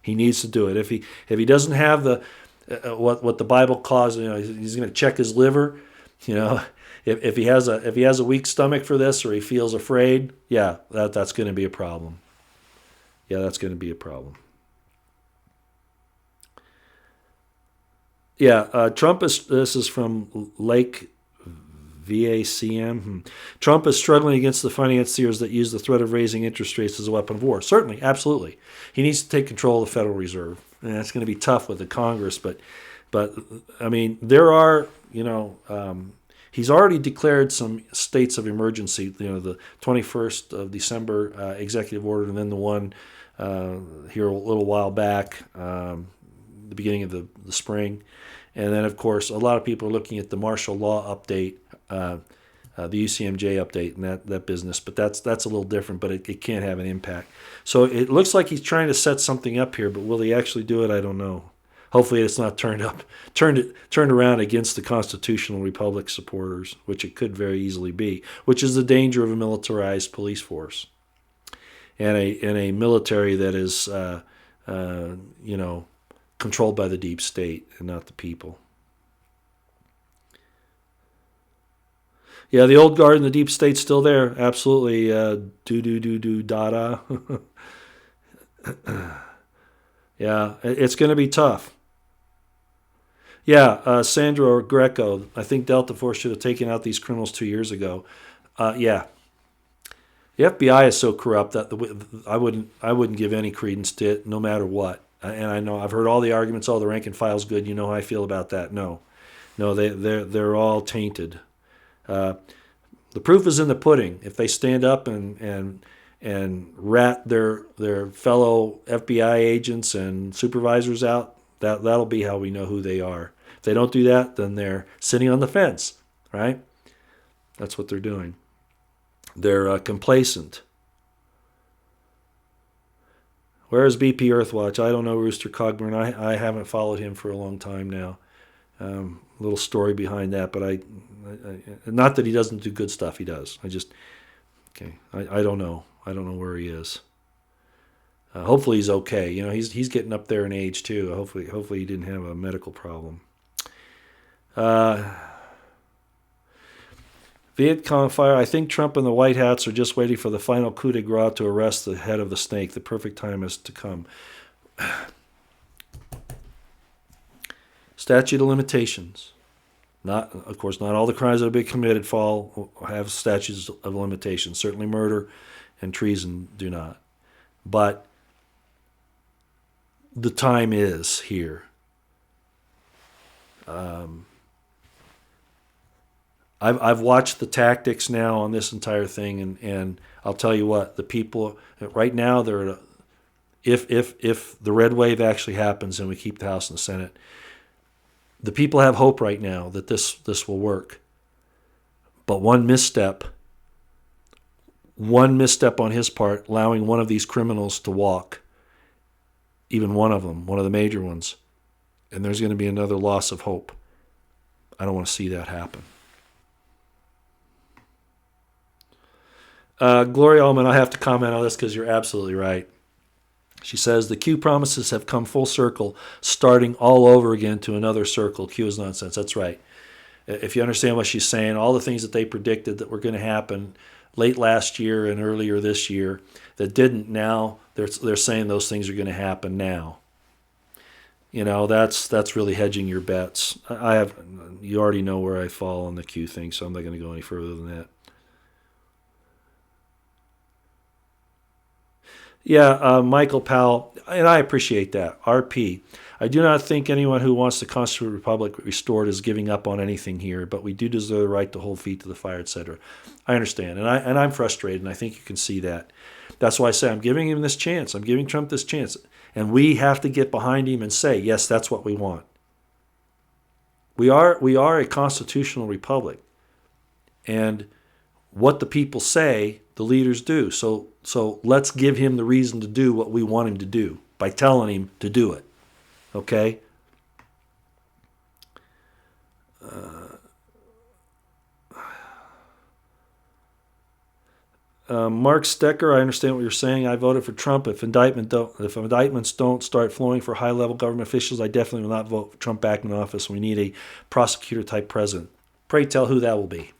He needs to do it. If he doesn't have the what the Bible calls, he's going to check his liver, If he has a weak stomach for this, or he feels afraid, that's going to be a problem. Yeah, that's going to be a problem. Yeah, Trump is. This is from Lake VACM. Trump is struggling against the financiers that use the threat of raising interest rates as a weapon of war. Certainly, absolutely. He needs to take control of the Federal Reserve, and that's going to be tough with the Congress. But I mean, there are, he's already declared some states of emergency. The 21st of December executive order, and then the one here a little while back, the beginning of the spring. And then, of course, a lot of people are looking at the martial law update, the UCMJ update, and that business. But that's a little different, but it can't have an impact. So it looks like he's trying to set something up here, but will he actually do it? I don't know. Hopefully it's not turned around against the constitutional republic supporters, which it could very easily be, which is the danger of a militarized police force and a military that is, controlled by the deep state and not the people. Yeah, the old guard and the deep state's still there. Absolutely. Da. Yeah, it's going to be tough. Yeah, Sandro Greco, I think Delta Force should have taken out these criminals 2 years ago. Yeah. The FBI is so corrupt that I wouldn't give any credence to it, no matter what. And I know I've heard all the arguments. Oh, the rank and file's good. You know how I feel about that. No, they're all tainted. The proof is in the pudding. If they stand up and rat their fellow FBI agents and supervisors out, that'll be how we know who they are. If they don't do that, then they're sitting on the fence, right? That's what they're doing. They're complacent. Where is BP Earthwatch? I don't know Rooster Cogburn. I haven't followed him for a long time now. Little story behind that, but I not that he doesn't do good stuff. He does. I don't know. I don't know where he is. Hopefully he's okay. He's getting up there in age too. Hopefully he didn't have a medical problem. Viet Cong fire. I think Trump and the White Hats are just waiting for the final coup de grace to arrest the head of the snake. The perfect time is to come. Statute of limitations. Of course, not all the crimes that have been committed have statutes of limitations. Certainly murder and treason do not. But the time is here. I've watched the tactics now on this entire thing, and I'll tell you what, the people right now, if the red wave actually happens and we keep the House and the Senate, the people have hope right now that this will work. But one misstep on his part, allowing one of these criminals to walk, even one of them, one of the major ones, and there's going to be another loss of hope. I don't want to see that happen. Gloria Ullman, I have to comment on this because you're absolutely right. She says, the Q promises have come full circle, starting all over again to another circle. Q is nonsense. That's right. If you understand what she's saying, all the things that they predicted that were going to happen late last year and earlier this year that didn't, now they're saying those things are going to happen now. That's really hedging your bets. You already know where I fall on the Q thing, so I'm not going to go any further than that. Yeah, Michael Powell, and I appreciate that. RP. I do not think anyone who wants the Constitutional Republic restored is giving up on anything here, but we do deserve the right to hold feet to the fire, etc. I understand, and I'm frustrated, and I think you can see that. That's why I say I'm giving him this chance. I'm giving Trump this chance, and we have to get behind him and say, yes, that's what we want. We are a constitutional republic, and what the people say, the leaders do. So let's give him the reason to do what we want him to do by telling him to do it. Okay? Mark Stecker, I understand what you're saying. I voted for Trump. If indictments don't start flowing for high-level government officials, I definitely will not vote for Trump back in office. We need a prosecutor-type president. Pray tell who that will be.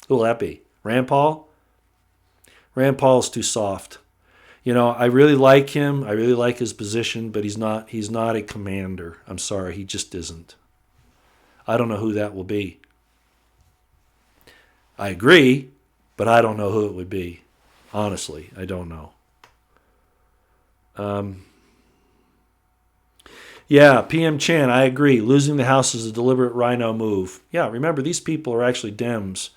Who will that be? Rand Paul? Rand Paul's too soft. You know, I really like him. I really like his position, but he's not a commander. I'm sorry, he just isn't. I don't know who that will be. I agree, but I don't know who it would be. Honestly, I don't know. Yeah, PM Chan, I agree. Losing the House is a deliberate rhino move. Yeah, remember, these people are actually Dems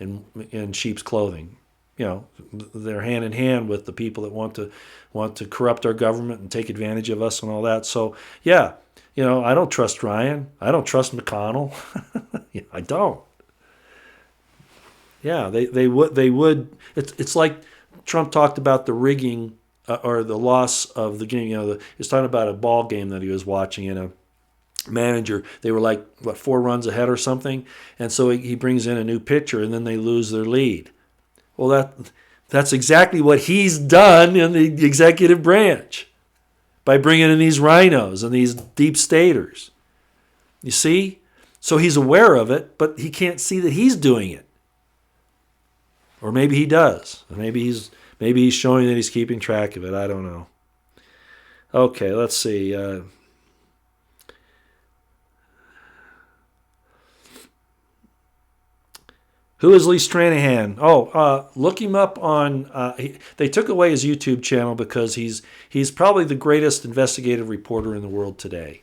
in sheep's clothing. You know, they're hand in hand with the people that want to corrupt our government and take advantage of us and all that. So, yeah, you know, I don't trust Ryan. I don't trust McConnell. I don't. Yeah, they would. It's like Trump talked about the rigging or the loss of the game. You know, he's talking about a ball game that he was watching, and a manager, they were like, 4 runs ahead or something, and so he brings in a new pitcher, and then they lose their lead. Well, that's exactly what he's done in the executive branch by bringing in these rhinos and these deep staters. You see? So he's aware of it, but he can't see that he's doing it. Or maybe he does. Maybe he's showing that he's keeping track of it. I don't know. Okay, let's see. Who is Lee Stranahan? Look him up on. They took away his YouTube channel because he's probably the greatest investigative reporter in the world today.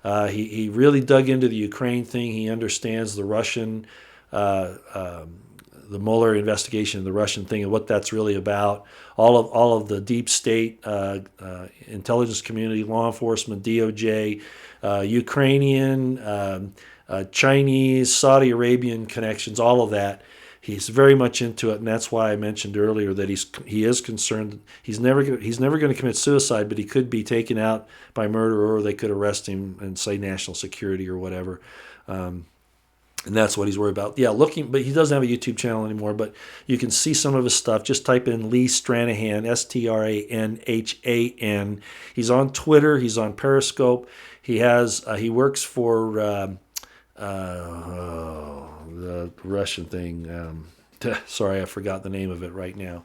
He really dug into the Ukraine thing. He understands the Russian, the Mueller investigation, the Russian thing, and what that's really about. All of the deep state intelligence community, law enforcement, DOJ, Ukrainian. Chinese, Saudi Arabian connections, all of that. He's very much into it, and that's why I mentioned earlier that he is concerned. He's never going to commit suicide, but he could be taken out by murder, or they could arrest him and say national security or whatever. And that's what he's worried about. Yeah, but he doesn't have a YouTube channel anymore, but you can see some of his stuff. Just type in Lee Stranahan, Stranhan. He's on Twitter. He's on Periscope. He works for the Russian thing. Sorry, I forgot the name of it right now.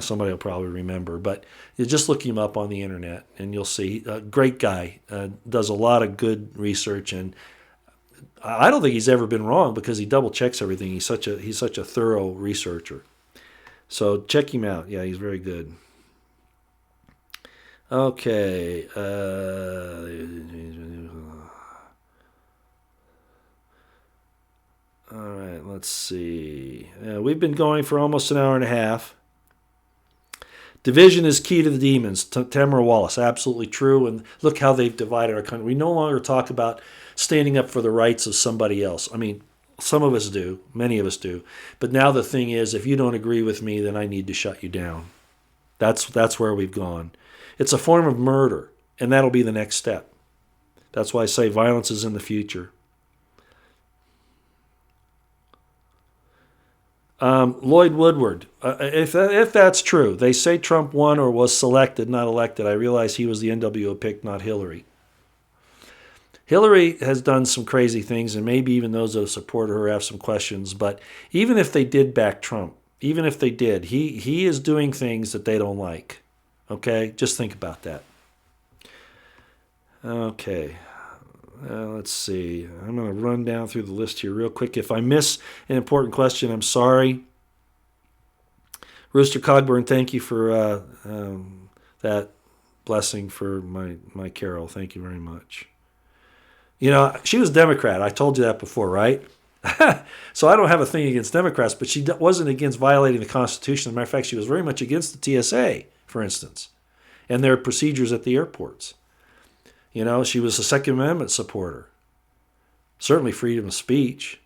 Somebody will probably remember. But you just look him up on the internet, and you'll see. Great guy. Does a lot of good research, and I don't think he's ever been wrong because he double checks everything. He's such a thorough researcher. So check him out. Yeah, he's very good. Okay. All right, let's see. We've been going for almost an hour and a half. Division is key to the demons. Tamara Wallace, absolutely true. And look how they've divided our country. We no longer talk about standing up for the rights of somebody else. I mean, some of us do. Many of us do. But now the thing is, if you don't agree with me, then I need to shut you down. That's where we've gone. It's a form of murder, and that'll be the next step. That's why I say violence is in the future. Lloyd Woodward, if that's true, they say Trump won or was selected, not elected. I realize he was the NWO pick, not Hillary. Hillary has done some crazy things, and maybe even those that support her have some questions. But even if they did back Trump, even if they did, he is doing things that they don't like. Okay, just think about that. Okay. Let's see. I'm going to run down through the list here real quick. If I miss an important question, I'm sorry. Rooster Cogburn, thank you for that blessing for my Carol. Thank you very much. You know, she was Democrat. I told you that before, right? So I don't have a thing against Democrats, but she wasn't against violating the Constitution. As a matter of fact, she was very much against the TSA, for instance, and their procedures at the airports. You know, she was a Second Amendment supporter. Certainly freedom of speech.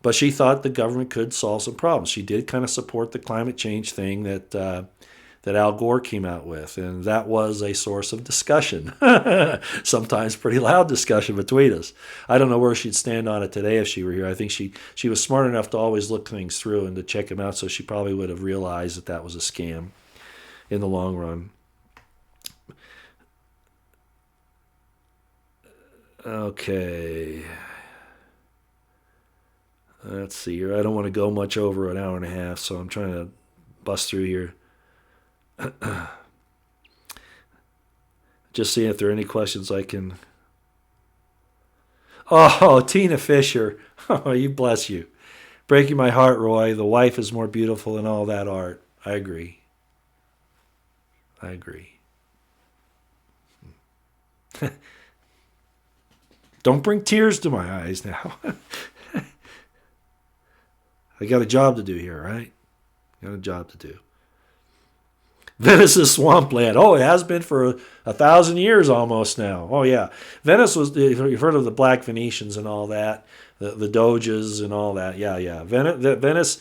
But she thought the government could solve some problems. She did kind of support the climate change thing that Al Gore came out with, and that was a source of discussion, sometimes pretty loud discussion between us. I don't know where she'd stand on it today if she were here. I think she was smart enough to always look things through and to check them out, so she probably would have realized that that was a scam in the long run. Okay. Let's see here. I don't want to go much over an hour and a half, so I'm trying to bust through here. Just seeing if there are any questions I can. Oh, Tina Fisher. Oh, you bless you. Breaking my heart, Roy. The wife is more beautiful than all that art. I agree. I agree. Don't bring tears to my eyes now. I got a job to do here, right? Got a job to do. Venice is swampland. Oh, it has been for 1,000 years almost now. Oh, yeah. Venice was, you've heard of the Black Venetians and all that, the Doges and all that. Yeah, yeah. Venice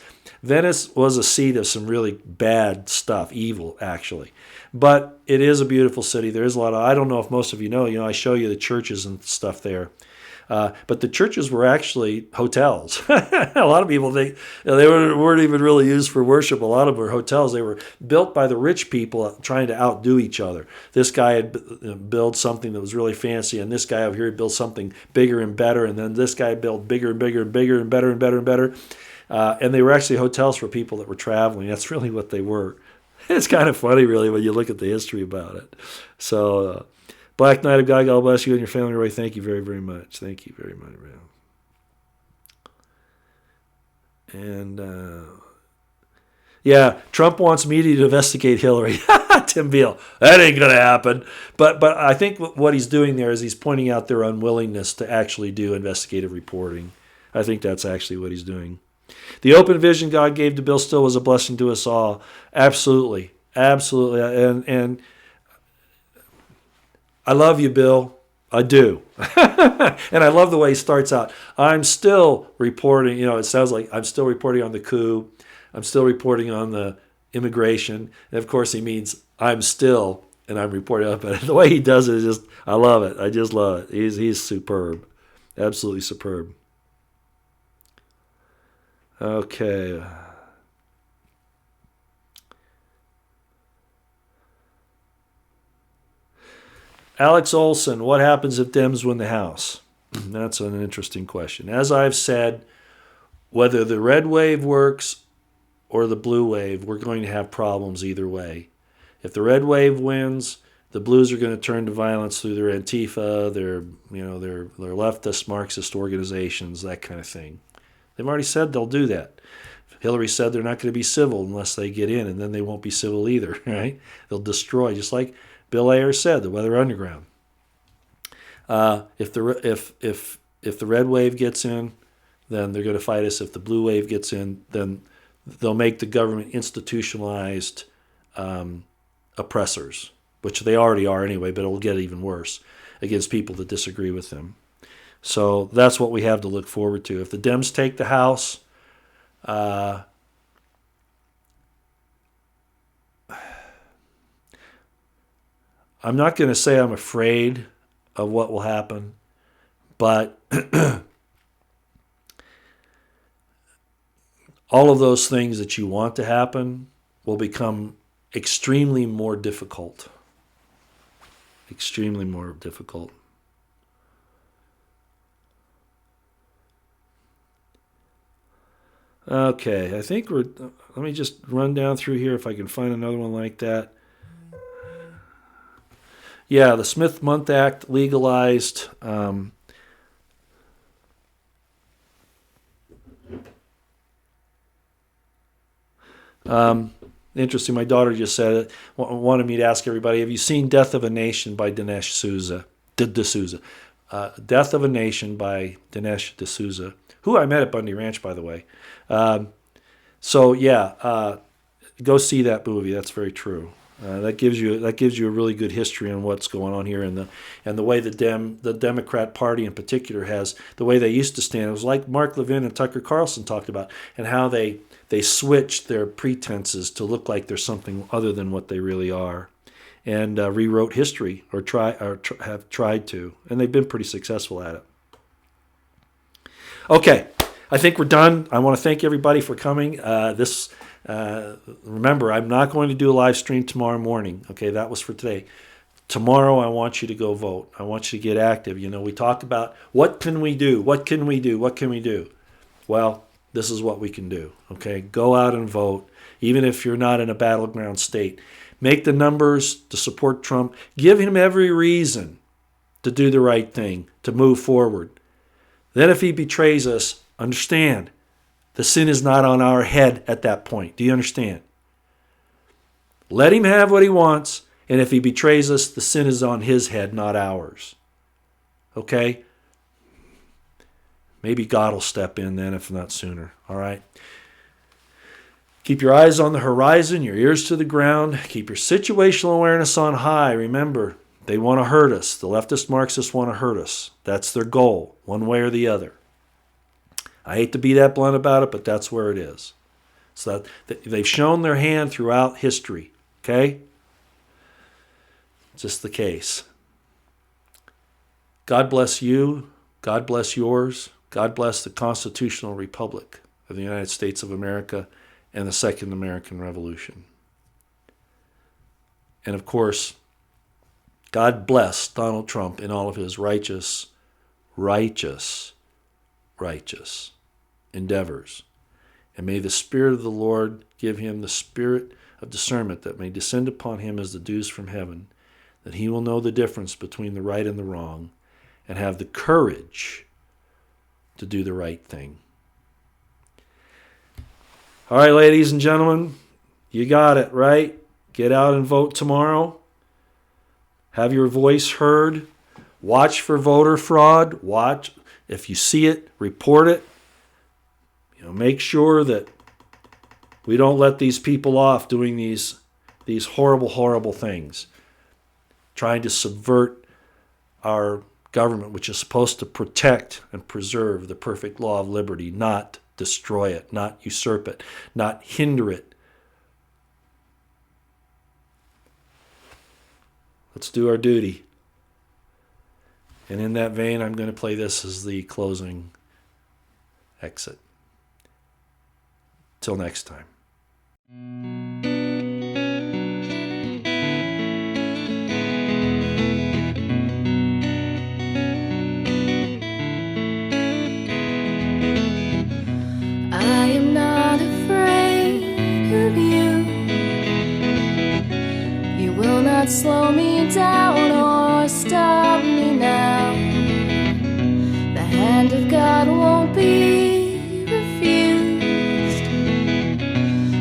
was a seat of some really bad stuff, evil, actually. But it is a beautiful city. There is a lot of, I don't know if most of you know, I show you the churches and stuff there. But the churches were actually hotels. A lot of people think they weren't even really used for worship. A lot of them were hotels. They were built by the rich people trying to outdo each other. This guy had built something that was really fancy, and this guy over here built something bigger and better, and then this guy built bigger and bigger and bigger and better and better and better. And they were actually hotels for people that were traveling. That's really what they were. It's kind of funny, really, when you look at the history about it. So, Black Knight of God, God bless you and your family, Roy. Thank you very, very much. Thank you very much, man. And, yeah, Trump wants media to investigate Hillary. Tim Beale. That ain't going to happen. But I think what he's doing there is he's pointing out their unwillingness to actually do investigative reporting. I think that's actually what he's doing. The open vision God gave to Bill Still was a blessing to us all. Absolutely. Absolutely. And I love you, Bill. I do. And I love the way he starts out. I'm still reporting, it sounds like I'm still reporting on the coup. I'm still reporting on the immigration. And of course he means I'm still, and I'm reporting up. But the way he does it is just, I love it. I just love it. He's superb. Absolutely superb. Okay. Alex Olson, what happens if Dems win the House? That's an interesting question. As I've said, whether the red wave works or the blue wave, we're going to have problems either way. If the red wave wins, the blues are going to turn to violence through their Antifa, their leftist Marxist organizations, that kind of thing. They've already said they'll do that. Hillary said they're not going to be civil unless they get in, and then they won't be civil either, right? They'll destroy, just like Bill Ayers said, the Weather Underground. If the red wave gets in, then they're going to fight us. If the blue wave gets in, then they'll make the government institutionalized oppressors, which they already are anyway, but it'll get even worse against people that disagree with them. So that's what we have to look forward to. If the Dems take the House, I'm not going to say I'm afraid of what will happen, but all of those things that you want to happen will become extremely more difficult. Extremely more difficult. Okay, I think let me just run down through here if I can find another one like that. Yeah, the Smith-Mundt Act legalized Interesting. My daughter just said it. Wanted me to ask everybody: have you seen "Death of a Nation" by Dinesh D'Souza? "Death of a Nation" by Dinesh D'Souza, who I met at Bundy Ranch, by the way. Go see that movie. That's very true. That gives you a really good history on what's going on here, and the way the Democrat Party in particular has the way they used to stand. It was like Mark Levin and Tucker Carlson talked about, and how they switched their pretenses to look like they're something other than what they really are, and rewrote history or have tried to, and they've been pretty successful at it. Okay, I think we're done. I want to thank everybody for coming. Remember, I'm not going to do a live stream tomorrow morning. Okay, that was for today. Tomorrow, I want you to go vote. I want you to get active. We talk about what can we do? What can we do? What can we do? Well, this is what we can do. Okay, go out and vote, even if you're not in a battleground state. Make the numbers to support Trump. Give him every reason to do the right thing, to move forward. Then if he betrays us, understand, the sin is not on our head at that point. Do you understand? Let him have what he wants, and if he betrays us, the sin is on his head, not ours. Okay? Maybe God will step in then, if not sooner. All right? Keep your eyes on the horizon, your ears to the ground. Keep your situational awareness on high. Remember, they want to hurt us. The leftist Marxists want to hurt us. That's their goal, one way or the other. I hate to be that blunt about it, but that's where it is. So they've shown their hand throughout history. Okay? Just the case. God bless you. God bless yours. God bless the Constitutional Republic of the United States of America and the Second American Revolution. And of course, God bless Donald Trump in all of his righteous endeavors. And may the Spirit of the Lord give him the spirit of discernment that may descend upon him as the dews from heaven, that he will know the difference between the right and the wrong, and have the courage to do the right thing. All right, ladies and gentlemen, you got it, right? Get out and vote tomorrow. Have your voice heard. Watch for voter fraud. Watch. If you see it, report it. Make sure that we don't let these people off doing these horrible, horrible things, trying to subvert our government, which is supposed to protect and preserve the perfect law of liberty, not destroy it, not usurp it, not hinder it. Let's do our duty. And in that vein, I'm going to play this as the closing exit. Till next time. I am not afraid of you. You will not slow me down or stop me now. The hand of God won't be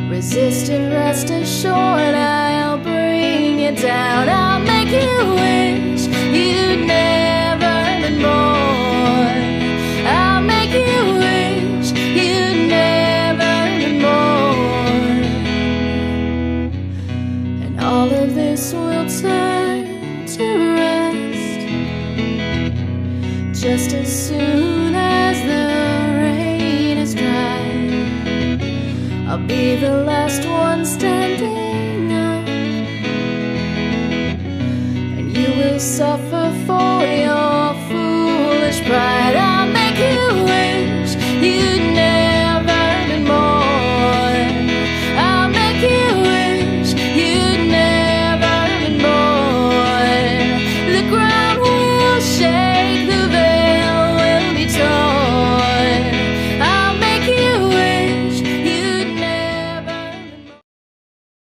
resist and rest assured, I'll bring it down. I'll make you wish you'd never been born. I'll make you wish you'd never been born. And all of this will turn to rest just as soon as the rain is dry. I'll be the last one standing up, and you will suffer for your foolish pride.